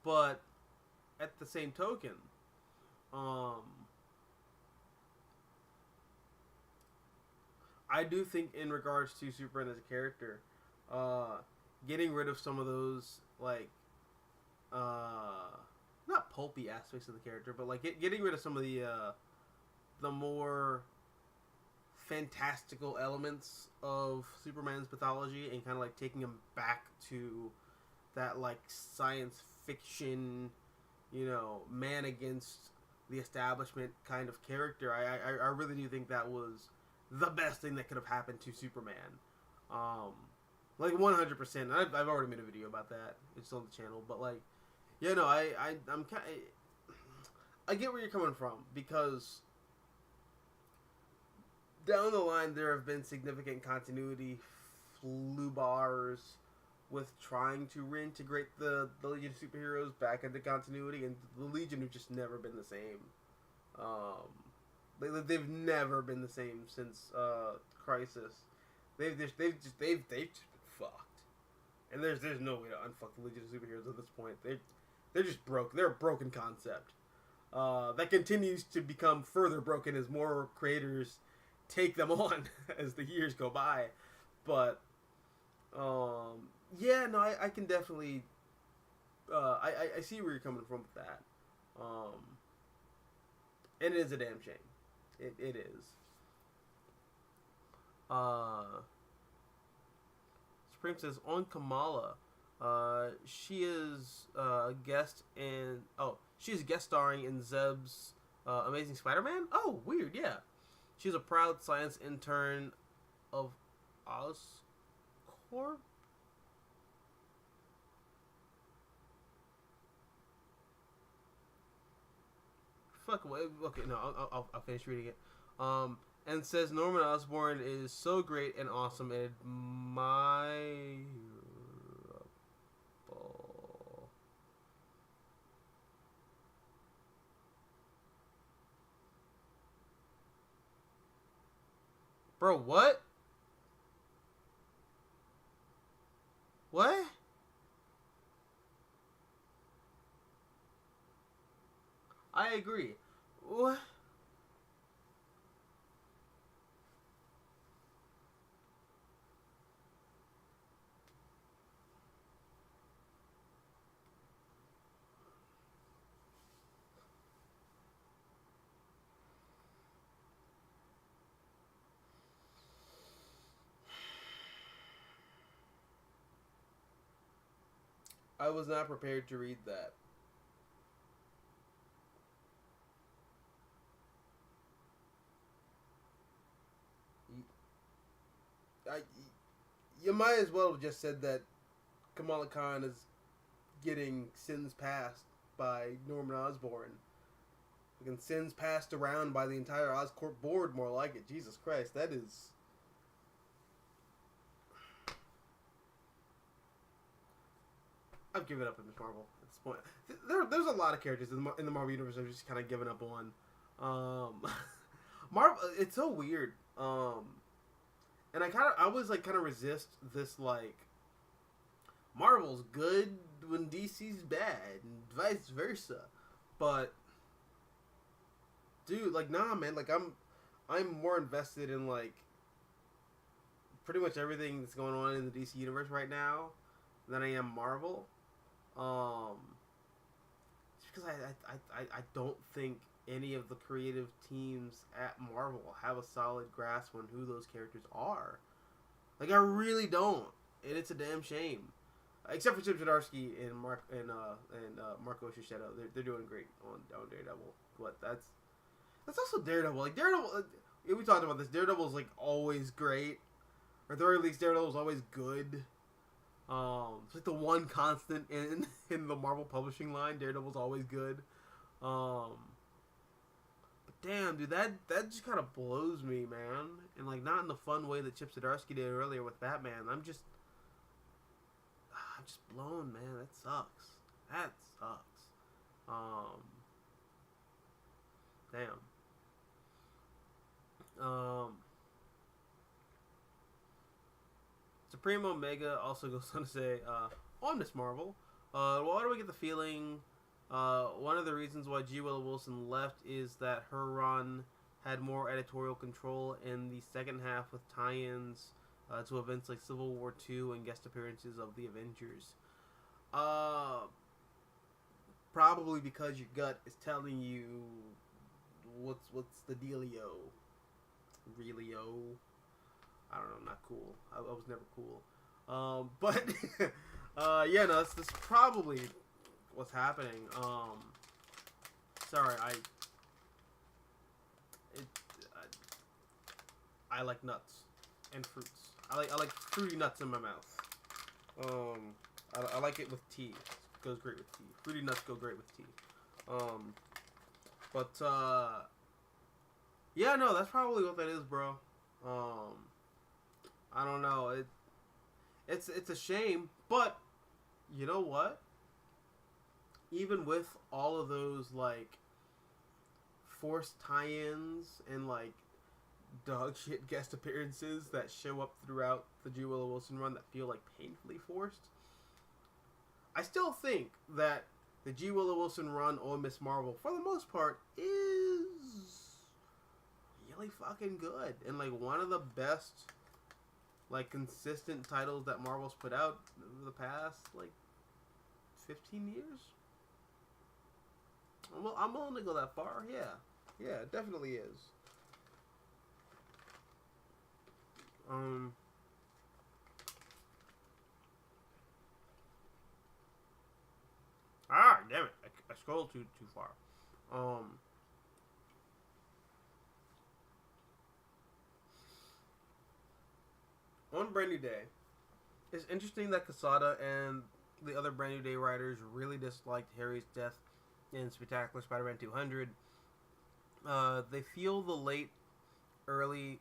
S1: But at the same token, I do think in regards to Superman as a character, getting rid of some of those, like, not pulpy aspects of the character, but like getting rid of some of the more fantastical elements of Superman's mythology and kind of like taking him back to that, like, science fiction, you know, man against the establishment kind of character. I really do think that was the best thing that could have happened to Superman. Like 100%. I've already made a video about that. It's on the channel, but like, yeah, no, I'm kind of, I get where you're coming from, because down the line there have been significant continuity bars with trying to reintegrate the Legion of Superheroes back into continuity, and the Legion have just never been the same. They've never been the same since Crisis. They've just been fucked. And there's no way to unfuck the Legion of Superheroes at this point. They're just broke. They're a broken concept. That continues to become further broken as more creators take them on as the years go by. But yeah, no, I can definitely I see where you're coming from with that. And it is a damn shame. It is. Supreme says on Kamala, she is a guest in. Oh, she's guest starring in Zeb's Amazing Spider-Man. Oh, weird. Yeah, she's a proud science intern of Oscorp. Fuck. Okay, no, I'll finish reading it. And says Norman Osborn is so great and awesome and admirable. Bro, what? What? I agree. What? I was not prepared to read that. I, you might as well have just said that Kamala Khan is getting sins passed by Norman Osborn. Again, sins passed around by the entire Oscorp board, more like it. Jesus Christ, that is... I've given up on Miss Marvel at this point. There's a lot of characters in the Marvel Universe I've just kind of given up on. Marvel, it's so weird. And I always like kind of resist this like Marvel's good when DC's bad and vice versa. But dude, like nah, man, like I'm more invested in like pretty much everything that's going on in the DC universe right now than I am Marvel. Just because I don't think any of the creative teams at Marvel have a solid grasp on who those characters are. Like I really don't, and it's a damn shame. Except for Chip Zdarsky and Marco Cicchetto, they're doing great on Daredevil. But that's also Daredevil. Like Daredevil, we talked about this. Daredevil is like always great, or at the very least, Daredevil is always good. It's like the one constant in the Marvel publishing line. Daredevil's always good. But damn, dude, that just kind of blows me, man. And like not in the fun way that Chip Zdarsky did earlier with Batman. I'm just blown, man. That sucks. That sucks. Damn. Supreme Omega also goes on to say, on Miss Marvel, why do we get the feeling one of the reasons why G. Willow Wilson left is that her run had more editorial control in the second half with tie-ins to events like Civil War II and guest appearances of the Avengers. Probably because your gut is telling you what's the dealio. Realio. I don't know, not cool. I was never cool. But yeah, no, that's probably what's happening. Sorry, I like nuts and fruits. I like fruity nuts in my mouth. I like it with tea. It goes great with tea. Fruity nuts go great with tea. But yeah, no, that's probably what that is, bro. I don't know. It's a shame, but you know what? Even with all of those like forced tie-ins and like dog shit guest appearances that show up throughout the G. Willow Wilson run that feel like painfully forced, I still think that the G. Willow Wilson run on Miss Marvel, for the most part, is really fucking good. And, like, one of the best, like, consistent titles that Marvel's put out over the past, like, 15 years. I'm willing to go that far. Yeah, it definitely is. Damn it! I scrolled too far. On Brand New Day, it's interesting that Quesada and the other Brand New Day writers really disliked Harry's death in Spectacular Spider-Man 200. They feel the late 80s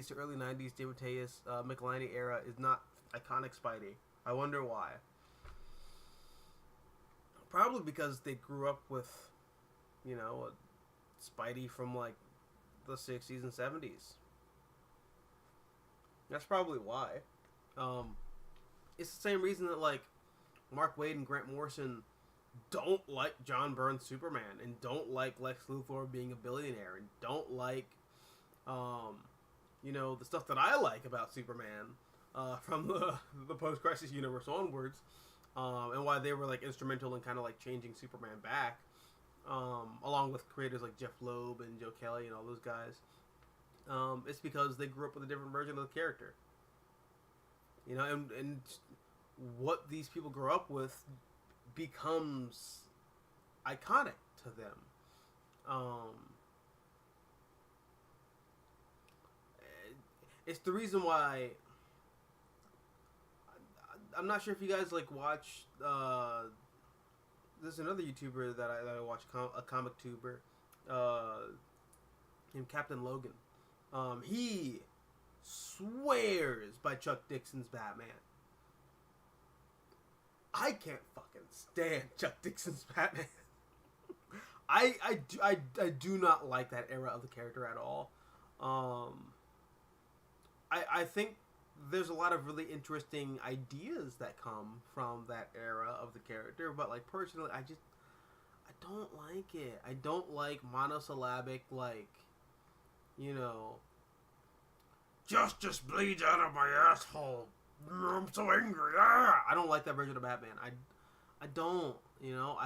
S1: to early 90s David Mateus, Michelini era is not iconic Spidey. I wonder why. Probably because they grew up with, you know, a Spidey from like the 60s and 70s. That's probably why. It's the same reason that like Mark Waid and Grant Morrison don't like John Byrne's Superman and don't like Lex Luthor being a billionaire and don't like, you know, the stuff that I like about Superman from the post-crisis universe onwards, and why they were like instrumental in kind of like changing Superman back, along with creators like Jeff Loeb and Joe Kelly and all those guys. It's because they grew up with a different version of the character. You know, and what these people grow up with becomes iconic to them. It's the reason why I'm not sure if you guys like watch. There's another YouTuber that I watch, a comic tuber, named Captain Logan. He swears by Chuck Dixon's Batman. I can't fucking stand Chuck Dixon's Batman. I do not like that era of the character at all. I think there's a lot of really interesting ideas that come from that era of the character, but like personally, I don't like it. I don't like monosyllabic, like, you know, justice bleeds out of my asshole. I'm so angry. Ah! I don't like that version of Batman. I don't, you know,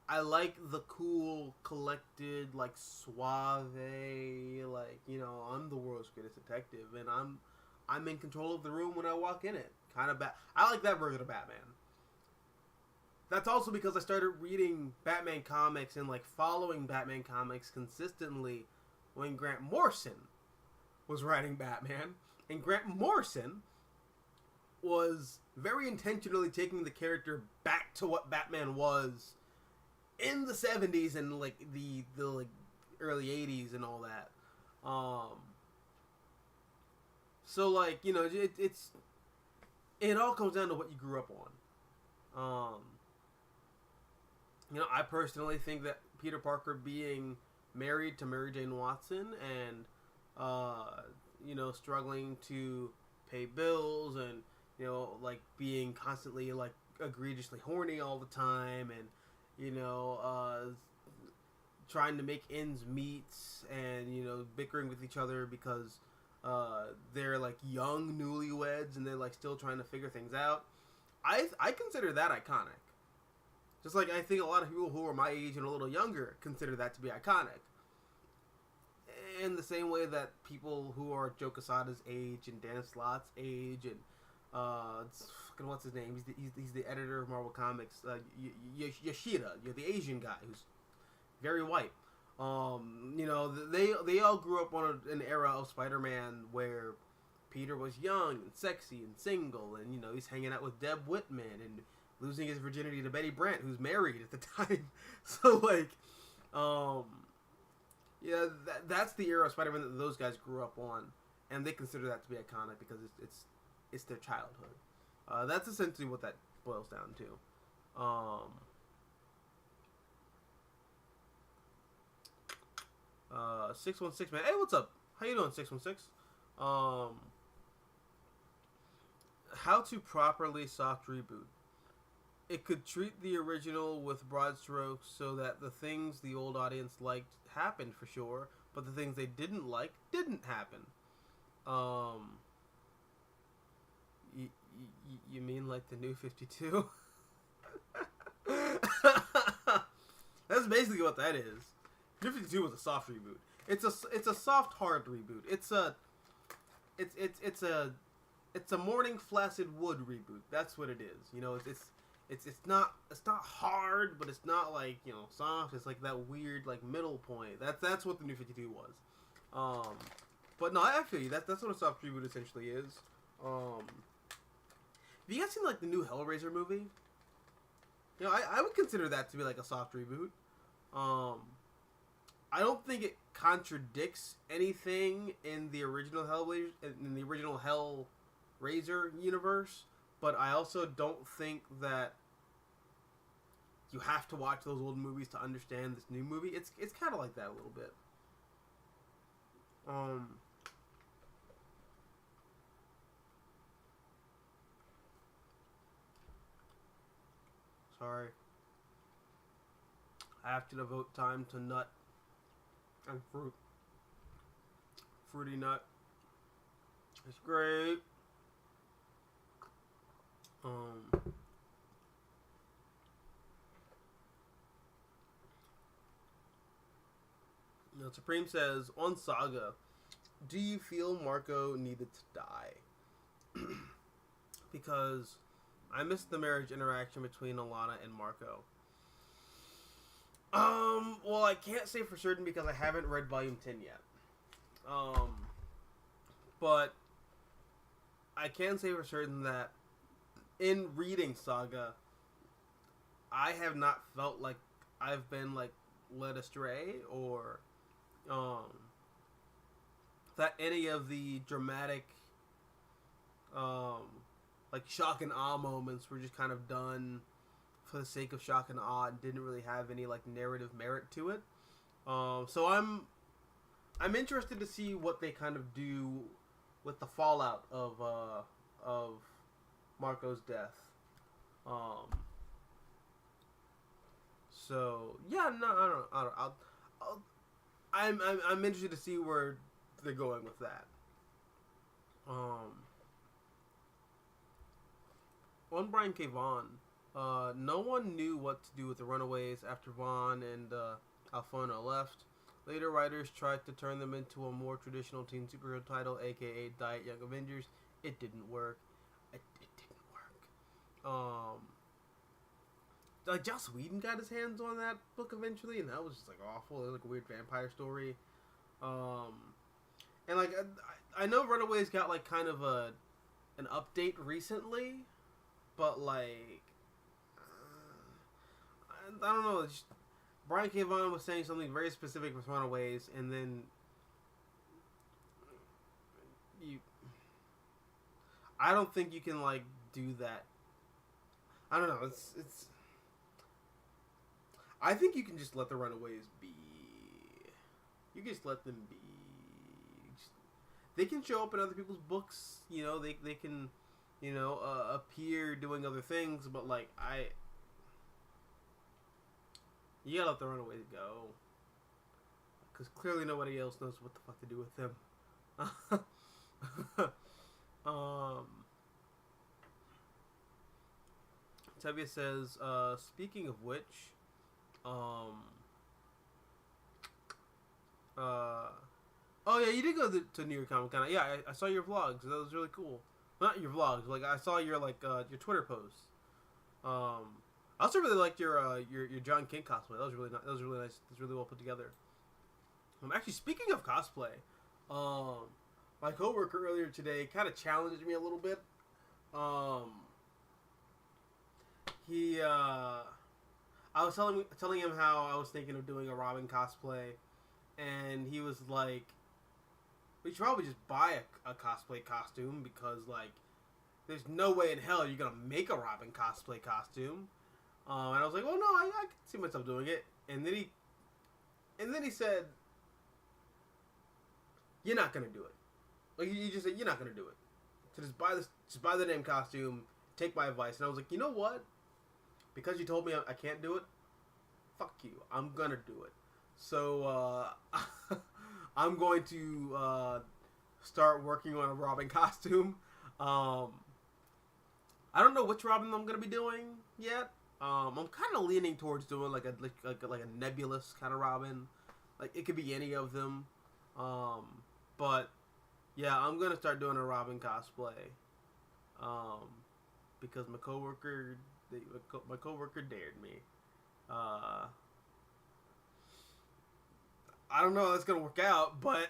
S1: I like the cool, collected, like, suave, like, you know, I'm the world's greatest detective, and I'm in control of the room when I walk in it. Kind of I like that version of Batman. That's also because I started reading Batman comics and, like, following Batman comics consistently when Grant Morrison was writing Batman. And Grant Morrison was very intentionally taking the character back to what Batman was in the 70s and like the like early 80s and all that. So like, you know, it all comes down to what you grew up on. You know, I personally think that Peter Parker being married to Mary Jane Watson and you know, struggling to pay bills and, you know, like being constantly like egregiously horny all the time and, you know, trying to make ends meet and, you know, bickering with each other because they're like young newlyweds and they're like still trying to figure things out. I consider that iconic. Just like I think a lot of people who are my age and a little younger consider that to be iconic. In the same way that people who are Joe Quesada's age and Dan Slott's age and what's his name? He's the editor of Marvel Comics. Yoshida, you're the Asian guy who's very white. You know, they all grew up on an era of Spider-Man where Peter was young and sexy and single, and you know he's hanging out with Deb Whitman and losing his virginity to Betty Brant, who's married at the time. So like, yeah, that's the era of Spider-Man that those guys grew up on, and they consider that to be iconic because it's their childhood. That's essentially what that boils down to. 616, man. Hey, what's up? How you doing, 616? How to properly soft reboot. it could treat the original with broad strokes so that the things the old audience liked happened for sure, but the things they didn't like didn't happen. Um, you mean like the new 52? That's basically what that is. New 52 was a soft reboot. It's a soft hard reboot. It's a Morning Flaccid Wood reboot. That's what it is. You know, it's not hard, but it's not like, you know, soft. It's like that weird like middle point. That's what the New 52 was. But no, I feel you. That's what a soft reboot essentially is. Have you guys seen like the new Hellraiser movie? You know, I would consider that to be like a soft reboot. I don't think it contradicts anything in the original Hellraiser universe, but I also don't think that you have to watch those old movies to understand this new movie. It's kind of like that a little bit. Sorry. I have to devote time to nut and fruit. Fruity nut. It's great. Now, Supreme says, on Saga, do you feel Marco needed to die? Because I missed the marriage interaction between Alana and Marco. Well, I can't say for certain because I haven't read Volume 10 yet. But I can say for certain that in reading Saga, I have not felt like I've been, like, led astray or, that any of the dramatic, like, shock and awe moments were just kind of done for the sake of shock and awe and didn't really have any, like, narrative merit to it. So I'm interested to see what they kind of do with the fallout of Marco's death. So yeah, no, I don't. I'm interested to see where they're going with that. On Brian K. Vaughan, no one knew what to do with the Runaways after Vaughn and Alfano left. Later, writers tried to turn them into a more traditional teen superhero title, aka Diet Young Avengers. It didn't work. It didn't work. Like, Joss Whedon got his hands on that book eventually, and that was just like awful. It was like a weird vampire story. And like I know Runaways got like kind of an update recently, but like I don't know. Just, Brian K. Vaughan was saying something very specific with Runaways, and then I don't think you can like do that. I don't know. It's. I think you can just let the Runaways be. You can just let them be. They can show up in other people's books. You know, they can, you know, appear doing other things. But like you gotta let the Runaways go, because clearly nobody else knows what the fuck to do with them. Tevye says, speaking of which, oh yeah, you did go to New York Comic Con. Yeah, I saw your vlogs. That was really cool. Not your vlogs, like I saw your like your Twitter posts. I also really liked your John King cosplay. That was really nice. That was really nice. It was really well put together. Actually, speaking of cosplay, my coworker earlier today kind of challenged me a little bit. I was telling him how I was thinking of doing a Robin cosplay, and he was like, "We should probably just buy a cosplay costume because like, there's no way in hell you're gonna make a Robin cosplay costume." And I was like, "Well, no, I can see myself doing it." And then he said, "You're not gonna do it." Like you just said, "You're not gonna do it." So just buy the damn costume. Take my advice. And I was like, you know what? because you told me I can't do it, fuck you. I'm gonna do it. So I'm going to start working on a Robin costume. I don't know which Robin I'm gonna be doing yet. I'm kind of leaning towards doing like a nebulous kind of Robin. Like it could be any of them. But yeah, I'm gonna start doing a Robin cosplay. Because my coworker dared me. I don't know how that's gonna work out, but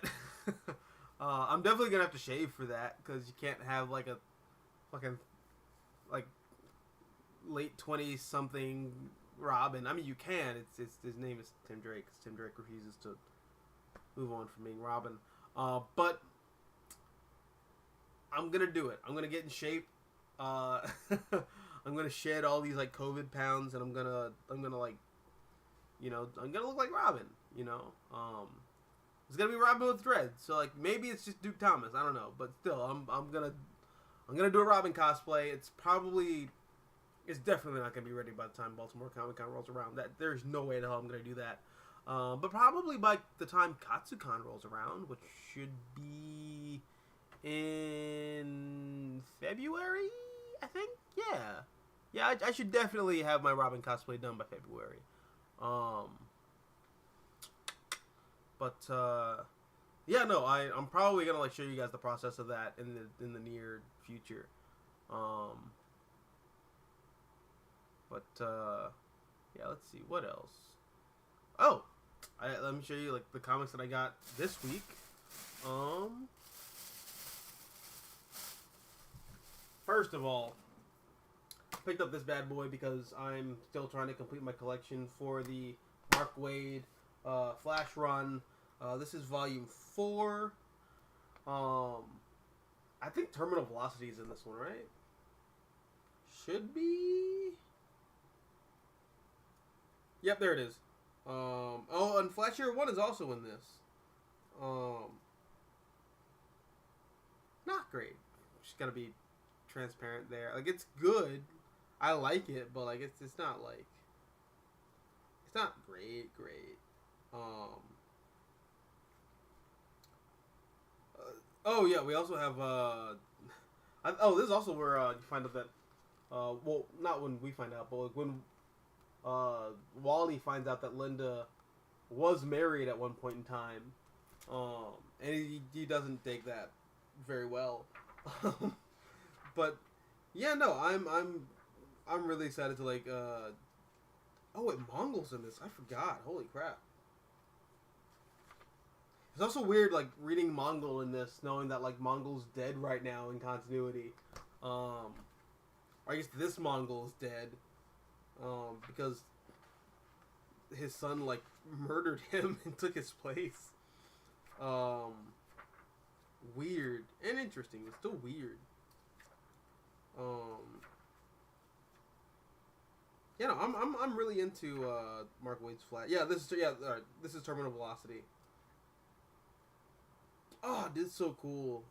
S1: I'm definitely gonna have to shave for that because you can't have like a fucking like late 20s something Robin. I mean, you can. It's his name is Tim Drake. 'Cause Tim Drake refuses to move on from being Robin. But I'm gonna do it. I'm gonna get in shape. I'm gonna shed all these like COVID pounds, and I'm gonna like, you know, I'm gonna look like Robin. You know, it's gonna be Robin with dreads. So like maybe it's just Duke Thomas. I don't know, but still, I'm gonna do a Robin cosplay. It's definitely not gonna be ready by the time Baltimore Comic Con rolls around. That there's no way the hell I'm gonna do that. But probably by the time Katsucon rolls around, which should be in February, I think. Yeah. I should definitely have my Robin cosplay done by February. Yeah, no, I'm probably gonna like show you guys the process of that in the near future. Yeah, let's see what else. Oh, let me show you like the comics that I got this week. First of all, picked up this bad boy because I'm still trying to complete my collection for the Mark Waid Flash run. This is volume 4. I think Terminal Velocity is in this one, right? Should be. Yep, there it is. Oh, and Flash Year 1 is also in this. Not great. Just gotta be transparent there. Like, it's good. I like it, but like it's not like it's not great. Oh yeah, we also have this is also where you find out that well, not when we find out, but like when Wally finds out that Linda was married at one point in time, and he doesn't take that very well. But yeah, no, I'm really excited to like oh wait, Mongol's in this. I forgot. Holy crap. It's also weird like reading Mongol in this, knowing that like Mongol's dead right now in continuity. Or I guess this Mongol is dead. Because his son like murdered him and took his place. Weird and interesting. It's still weird. Yeah, no, I'm really into Mark Waid's Flash. Yeah, this is Terminal Velocity. Oh, this is so cool.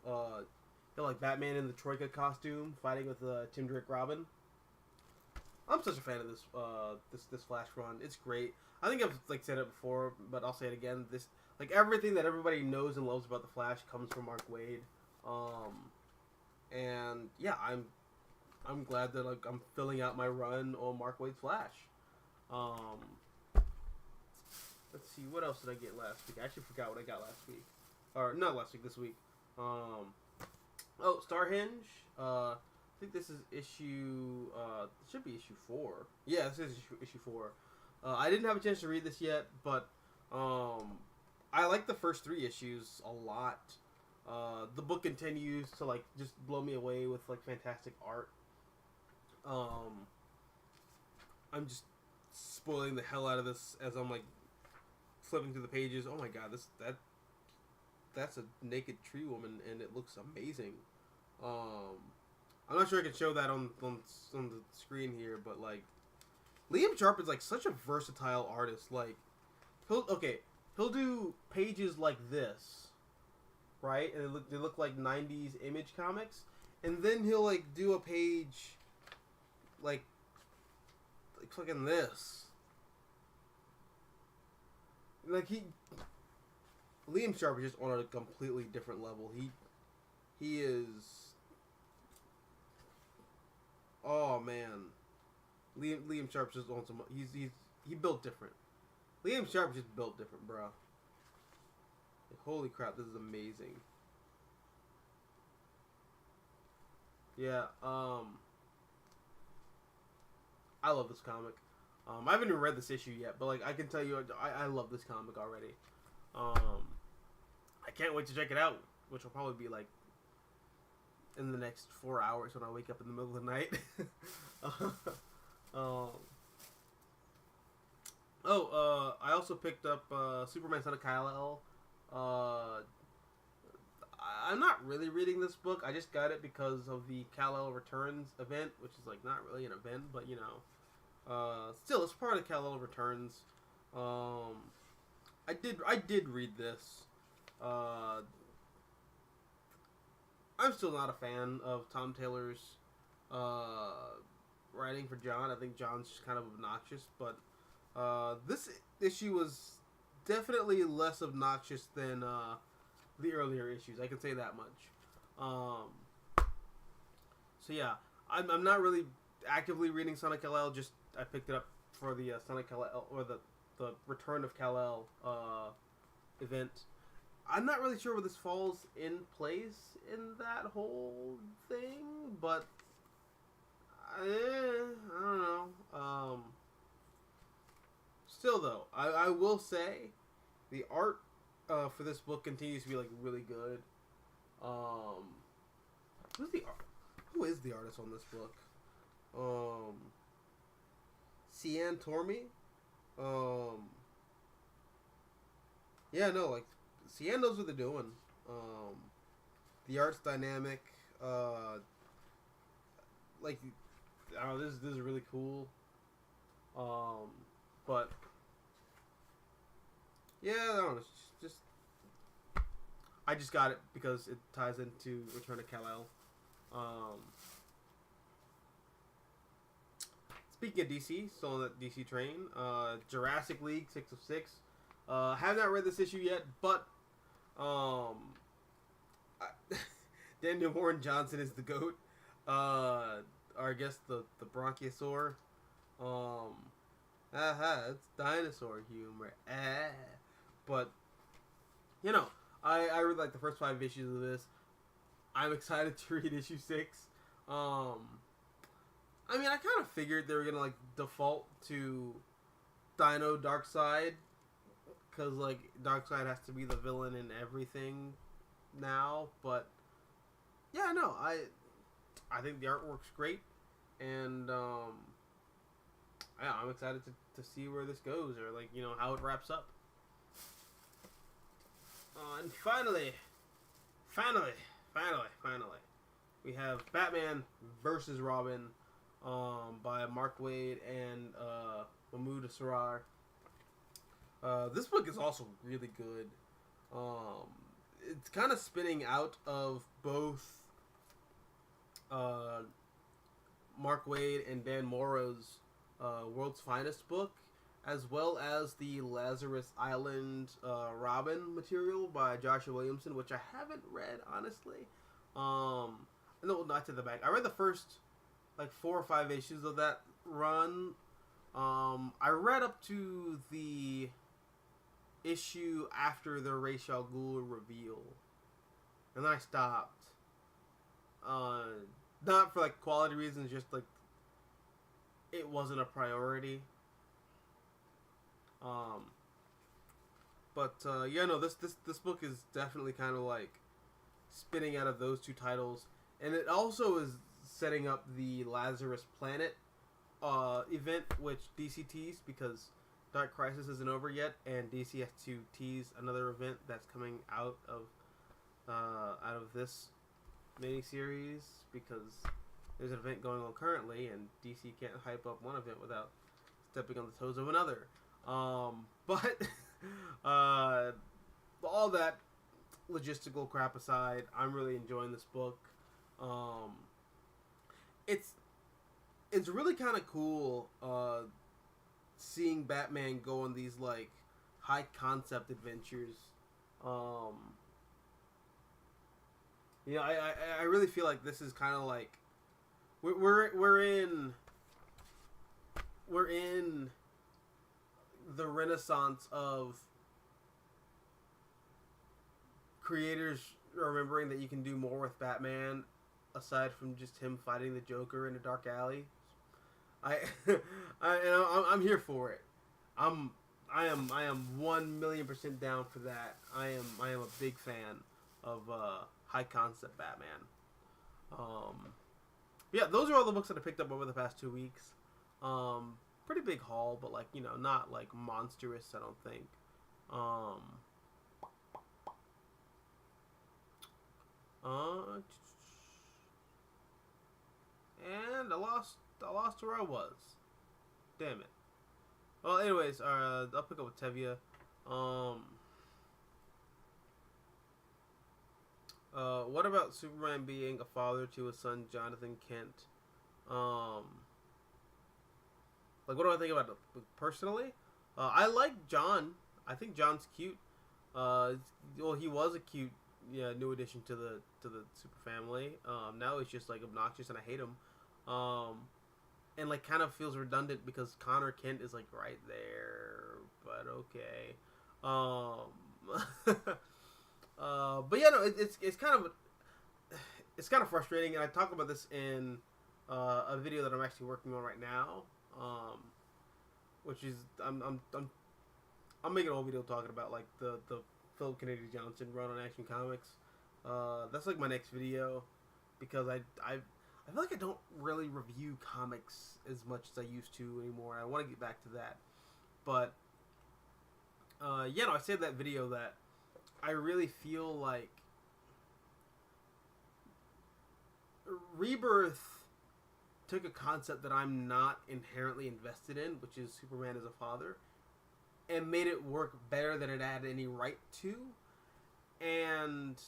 S1: Like Batman in the Troika costume fighting with Tim Drake Robin. I'm such a fan of this Flash run. It's great. I think I've like said it before, but I'll say it again. This like everything that everybody knows and loves about the Flash comes from Mark Waid. And yeah, I'm glad that like I'm filling out my run on Mark Waid's Flash. Let's see, what else did I get last week? I actually forgot what I got last week. Or not last week, this week. Oh, Starhenge. I think this is issue. It should be issue 4. Yeah, this is issue 4. I didn't have a chance to read this yet, but I like the first 3 issues a lot. The book continues to like just blow me away with like fantastic art. I'm just spoiling the hell out of this as I'm like flipping through the pages. Oh my god, that's a naked tree woman and it looks amazing. I'm not sure I can show that on the screen here, but like Liam Sharp is like such a versatile artist. Like he'll do pages like this, right? And they look like 90s Image comics, and then he'll like do a page like like fucking this. Like Liam Sharp is just on a completely different level. He is. Oh man, Liam Sharp's just on some. He built different. Liam Sharp just built different, bro. Like, holy crap, this is amazing. Yeah, I love this comic. I haven't even read this issue yet, but like I can tell you, I love this comic already. I can't wait to check it out, which will probably be like in the next 4 hours when I wake up in the middle of the night. I also picked up Superman Son of Kal-El. I'm not really reading this book. I just got it because of the Kal-El Returns event, which is like not really an event, but you know, still it's part of Kal-El Returns. I did read this. I'm still not a fan of Tom Taylor's writing for John. I think John's just kind of obnoxious, but this issue was definitely less obnoxious than the earlier issues. I can say that much. So yeah, I'm not really actively reading Son of Kal-El. Just I picked it up for the Son of Kal-El, or the Return of Kal-El event. I'm not really sure where this falls in place in that whole thing, but I don't know. Still though, I will say the art for this book continues to be like really good. Who is the artist on this book? Cian Tormey. Yeah, no, like Cian knows what they're doing. The art's dynamic. Like, I don't know, this is really cool. But yeah, I don't know. It's just I just got it because it ties into Return of Kal-El. Speaking of DC, still on that DC train. Jurassic League 6 of 6. Have not read this issue yet, but Daniel Warren Johnson is the GOAT. Or I guess the Bronchiosaur. It's dinosaur humor. But you know, I read like the first 5 issues of this. I'm excited to read issue 6. I mean, I kind of figured they were gonna like default to Dino Darkseid, because like Darkseid has to be the villain in everything now. But yeah, no, I think the artwork's great, and I'm excited to see where this goes, or like, you know, how it wraps up. And finally, we have Batman versus Robin, by Mark Waid and Mahmoud Asrar. This book is also really good. It's kind of spinning out of both Mark Waid and Dan Morrow's World's Finest book, as well as the Lazarus Island Robin material by Joshua Williamson, which I haven't read, honestly. No, not to the back. I read the first like 4 or 5 issues of that run. I read up to the issue after the Ra's al Ghul reveal, and then I stopped. Not for like quality reasons, just like it wasn't a priority. Yeah, no, this book is definitely kind of like spinning out of those 2 titles, and it also is setting up the Lazarus Planet event, which DC teased because Dark Crisis isn't over yet, and DC has to tease another event that's coming out of this miniseries, because there's an event going on currently, and DC can't hype up one event without stepping on the toes of another. But all that logistical crap aside, I'm really enjoying this book. It's it's really kind of cool seeing Batman go on these like high concept adventures. Um, I really feel like this is kind of like we're in the renaissance of creators remembering that you can do more with Batman aside from just him fighting the Joker in a dark alley. I, I'm here for it. I am 1,000,000% down for that. I am a big fan of high concept Batman. Yeah, those are all the books that I picked up over the past 2 weeks. Pretty big haul, but like not like monstrous. I don't think. And I lost where I was. Damn it. Well, anyways, I'll pick up with Tevia. What about Superman being a father to his son Jonathan Kent? Like, what do I think about it personally? I like John. I think John's cute. Well, he was a cute, new addition to the super family. Now he's just like obnoxious, and I hate him. And like kind of feels redundant because Connor Kent is like right there, but okay. But yeah, no, it's kind of frustrating, and I talk about this in a video that I'm actually working on right now, which is I'm making a whole video talking about like the Philip Kennedy Johnson run on Action Comics. That's like my next video because I feel like I don't really review comics as much as I used to anymore. I want to get back to that, but I said in that video that I really feel like Rebirth took a concept that I'm not inherently invested in, which is Superman as a father, and made it work better than it had any right to. And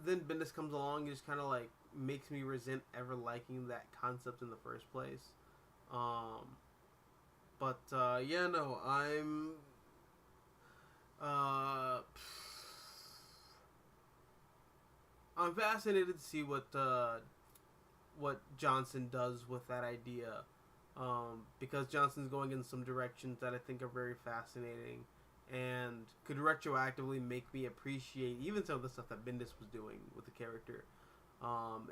S1: then Bendis comes along and just kind of like makes me resent ever liking that concept in the first place. I'm fascinated to see what Johnson does with that idea, because Johnson's going in some directions that I think are very fascinating and could retroactively make me appreciate even some of the stuff that Bendis was doing with the character,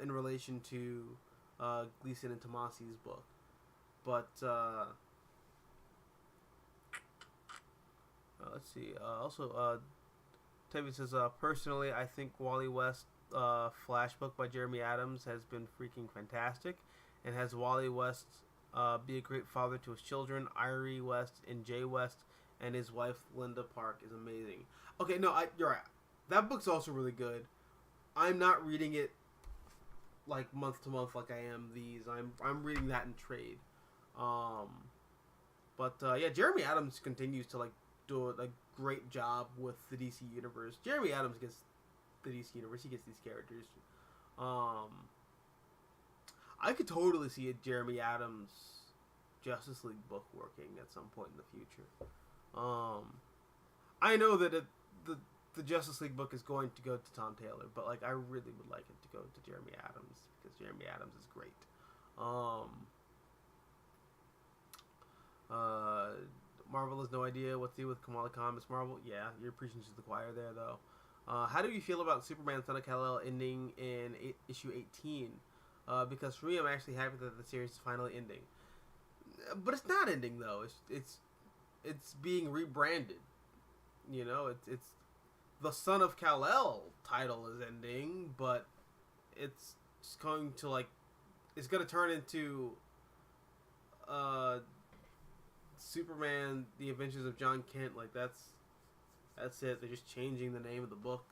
S1: in relation to Gleason and Tomasi's book. But let's see. Also, Tevin says, personally, I think Wally West Flash book by Jeremy Adams has been freaking fantastic, and has Wally West be a great father to his children, Irie West and Jay West, and his wife Linda Park is amazing. Okay, no, you're right. That book's also really good. I'm not reading it like month to month like I am these. I'm reading that in trade. Jeremy Adams continues to like do a great job with the DC universe. Jeremy Adams gets the DC universe. He gets these characters. I could totally see a Jeremy Adams Justice League book working at some point in the future. I know that the Justice League book is going to go to Tom Taylor, but like I really would like it to go to Jeremy Adams because Jeremy Adams is great. Marvel has no idea what to do with Kamala Khan. Miss Marvel, yeah, you're preaching to the choir there, though. How do you feel about Superman Son of Kal-El ending in issue 18? Because for me, I'm actually happy that the series is finally ending. But it's not ending, though. It's being rebranded. You know, it's the Son of Kal-El title is ending, but it's just going to like it's going to turn into Superman: The Adventures of John Kent. Like that's it. They're just changing the name of the book.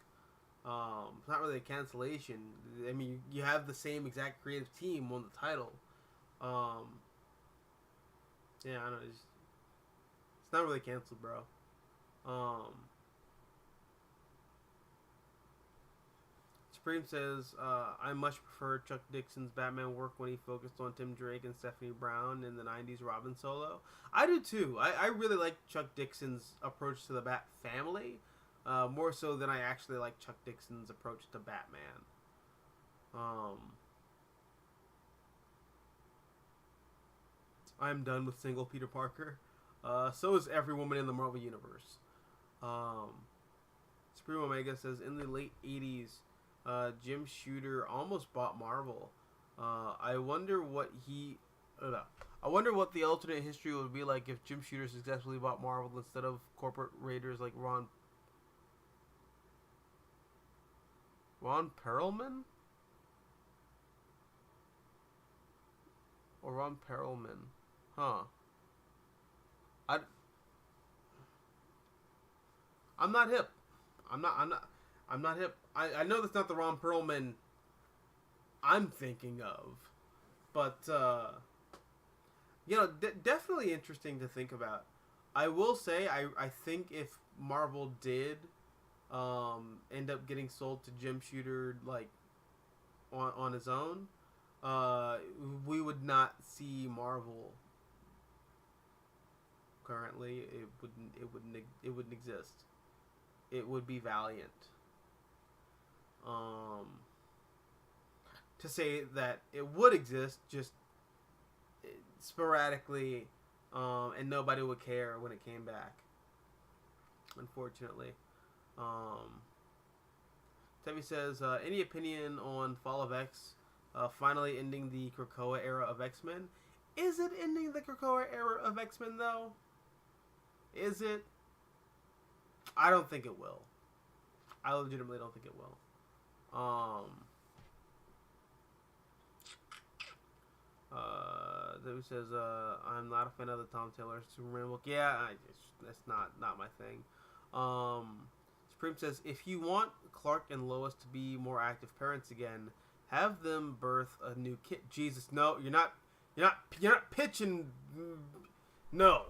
S1: It's not really a cancellation. I mean, you have the same exact creative team on the title. Yeah, I know. It's not really canceled, bro. Supreme says, I much prefer Chuck Dixon's Batman work when he focused on Tim Drake and Stephanie Brown in the 90s Robin solo. I do too. I really like Chuck Dixon's approach to the Bat family, more so than I actually like Chuck Dixon's approach to Batman. I'm done with single Peter Parker. So is every woman in the Marvel Universe. Supreme Omega says, in the late 80s, Jim Shooter almost bought Marvel. I wonder what the alternate history would be like if Jim Shooter successfully bought Marvel instead of corporate raiders like Ron Perlman? Or Ron Perlman. Huh. I'm not hip. I'm not hip. I know that's not the Ron Perlman I'm thinking of. But, definitely interesting to think about. I will say, I think if Marvel did end up getting sold to Jim Shooter, like, on his own, we would not see Marvel currently. It wouldn't exist. It would be Valiant. To say that it would exist just sporadically, and nobody would care when it came back, unfortunately. Tevi says, any opinion on Fall of X finally ending the Krakoa era of X-Men? Is it ending the Krakoa era of X-Men, though? Is it? I don't think it will. I legitimately don't think it will. Then he says, I'm not a fan of the Tom Taylor Superman book. Yeah, that's not my thing. Supreme says, if you want Clark and Lois to be more active parents again, have them birth a new kid. Jesus, no, you're not pitching. No.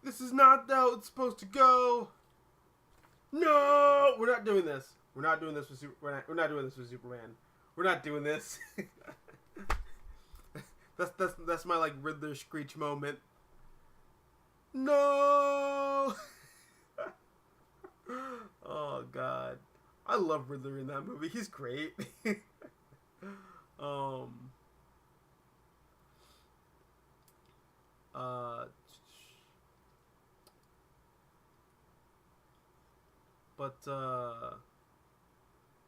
S1: This is not how it's supposed to go. No, we're not doing this. We're not doing this with Superman. We're not doing this. that's my like Riddler screech moment. No. Oh God, I love Riddler in that movie. He's great.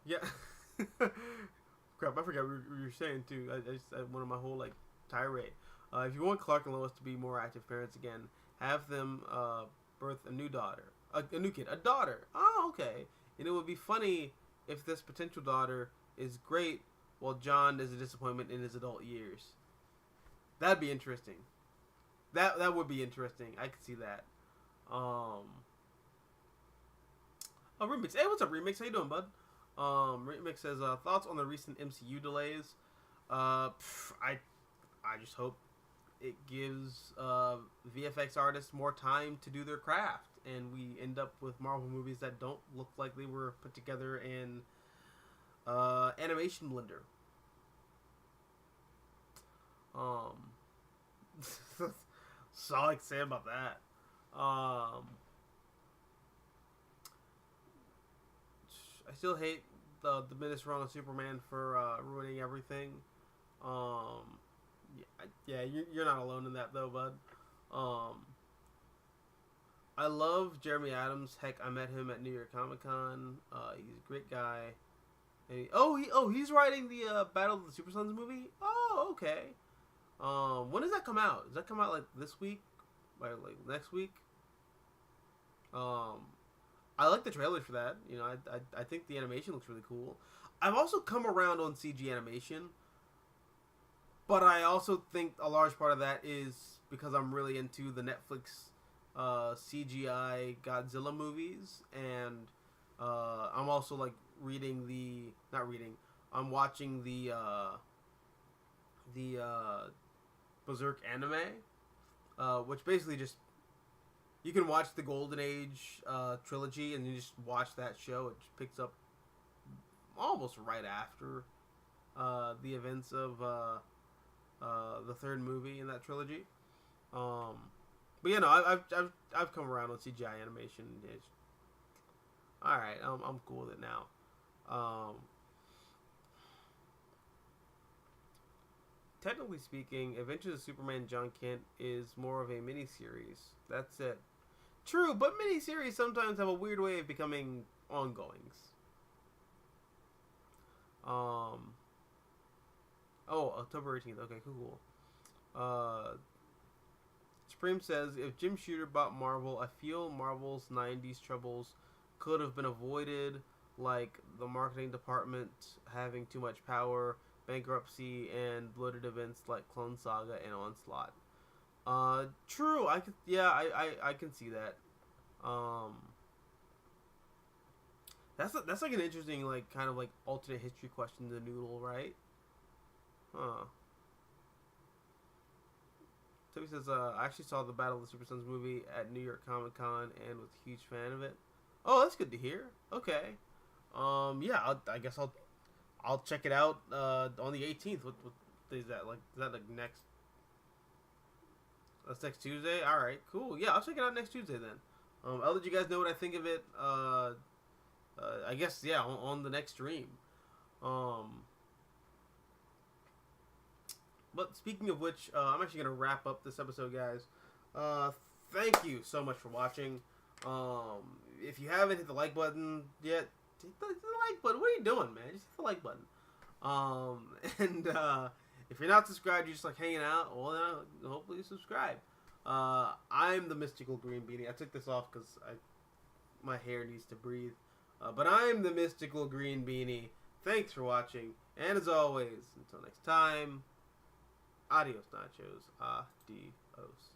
S1: Yeah. Crap, I forgot what you were saying too. I wanted my whole like tirade. If you want Clark and Lois to be more active parents again, have them birth a new daughter, a new kid, a daughter. Oh, okay. And it would be funny if this potential daughter is great, while John is a disappointment in his adult years. That'd be interesting. That would be interesting. I could see that. Remix. Hey, what's up, Remix? How you doing, bud? Remix says, thoughts on the recent MCU delays. I just hope it gives VFX artists more time to do their craft, and we end up with Marvel movies that don't look like they were put together in animation blender. That's all I can say about that. I still hate the minutes wrong on Superman for ruining everything. Yeah, you're not alone in that though, bud. I love Jeremy Adams. Heck, I met him at New York Comic Con. He's a great guy. And he's writing the Battle of the Super Sons movie. Oh, okay. When does that come out? Does that come out like this week? Like next week? I like the trailer for that. You know, I think the animation looks really cool. I've also come around on CG animation, but I also think a large part of that is because I'm really into the Netflix CGI Godzilla movies, and I'm also like I'm watching the Berserk anime, which basically just you can watch the Golden Age trilogy, and you just watch that show. It just picks up almost right after the events of the third movie in that trilogy. But you know, I've come around on CGI animation. It's, all right, I'm cool with it now. Technically speaking, Adventures of Superman John Kent is more of a miniseries. That's it. True, but miniseries sometimes have a weird way of becoming ongoings. Oh, October 18th. Okay, cool. Supreme says, if Jim Shooter bought Marvel, I feel Marvel's 90s troubles could have been avoided, like the marketing department having too much power, bankruptcy, and bloated events like Clone Saga and Onslaught. True. I can see that. That's like an interesting, like, kind of like alternate history question to noodle, right? Huh. Toby says, I actually saw the Battle of the Super Sons movie at New York Comic Con and was a huge fan of it. Oh, that's good to hear. Okay. Yeah, I guess I'll check it out on the 18th. What day is that? Like, is that like next? That's next Tuesday. All right, cool. Yeah, I'll check it out next Tuesday then. I'll let you guys know what I think of it. I guess yeah, on the next stream. But speaking of which, I'm actually gonna wrap up this episode, guys. Thank you so much for watching. If you haven't hit the like button yet, hit the like button. What are you doing, man? Just hit the like button. And if you're not subscribed, you're just like hanging out. Well, hopefully you subscribe. I'm the Mystical Green Beanie. I took this off because my hair needs to breathe. But I'm the Mystical Green Beanie. Thanks for watching. And as always, until next time, adios nachos. Adios.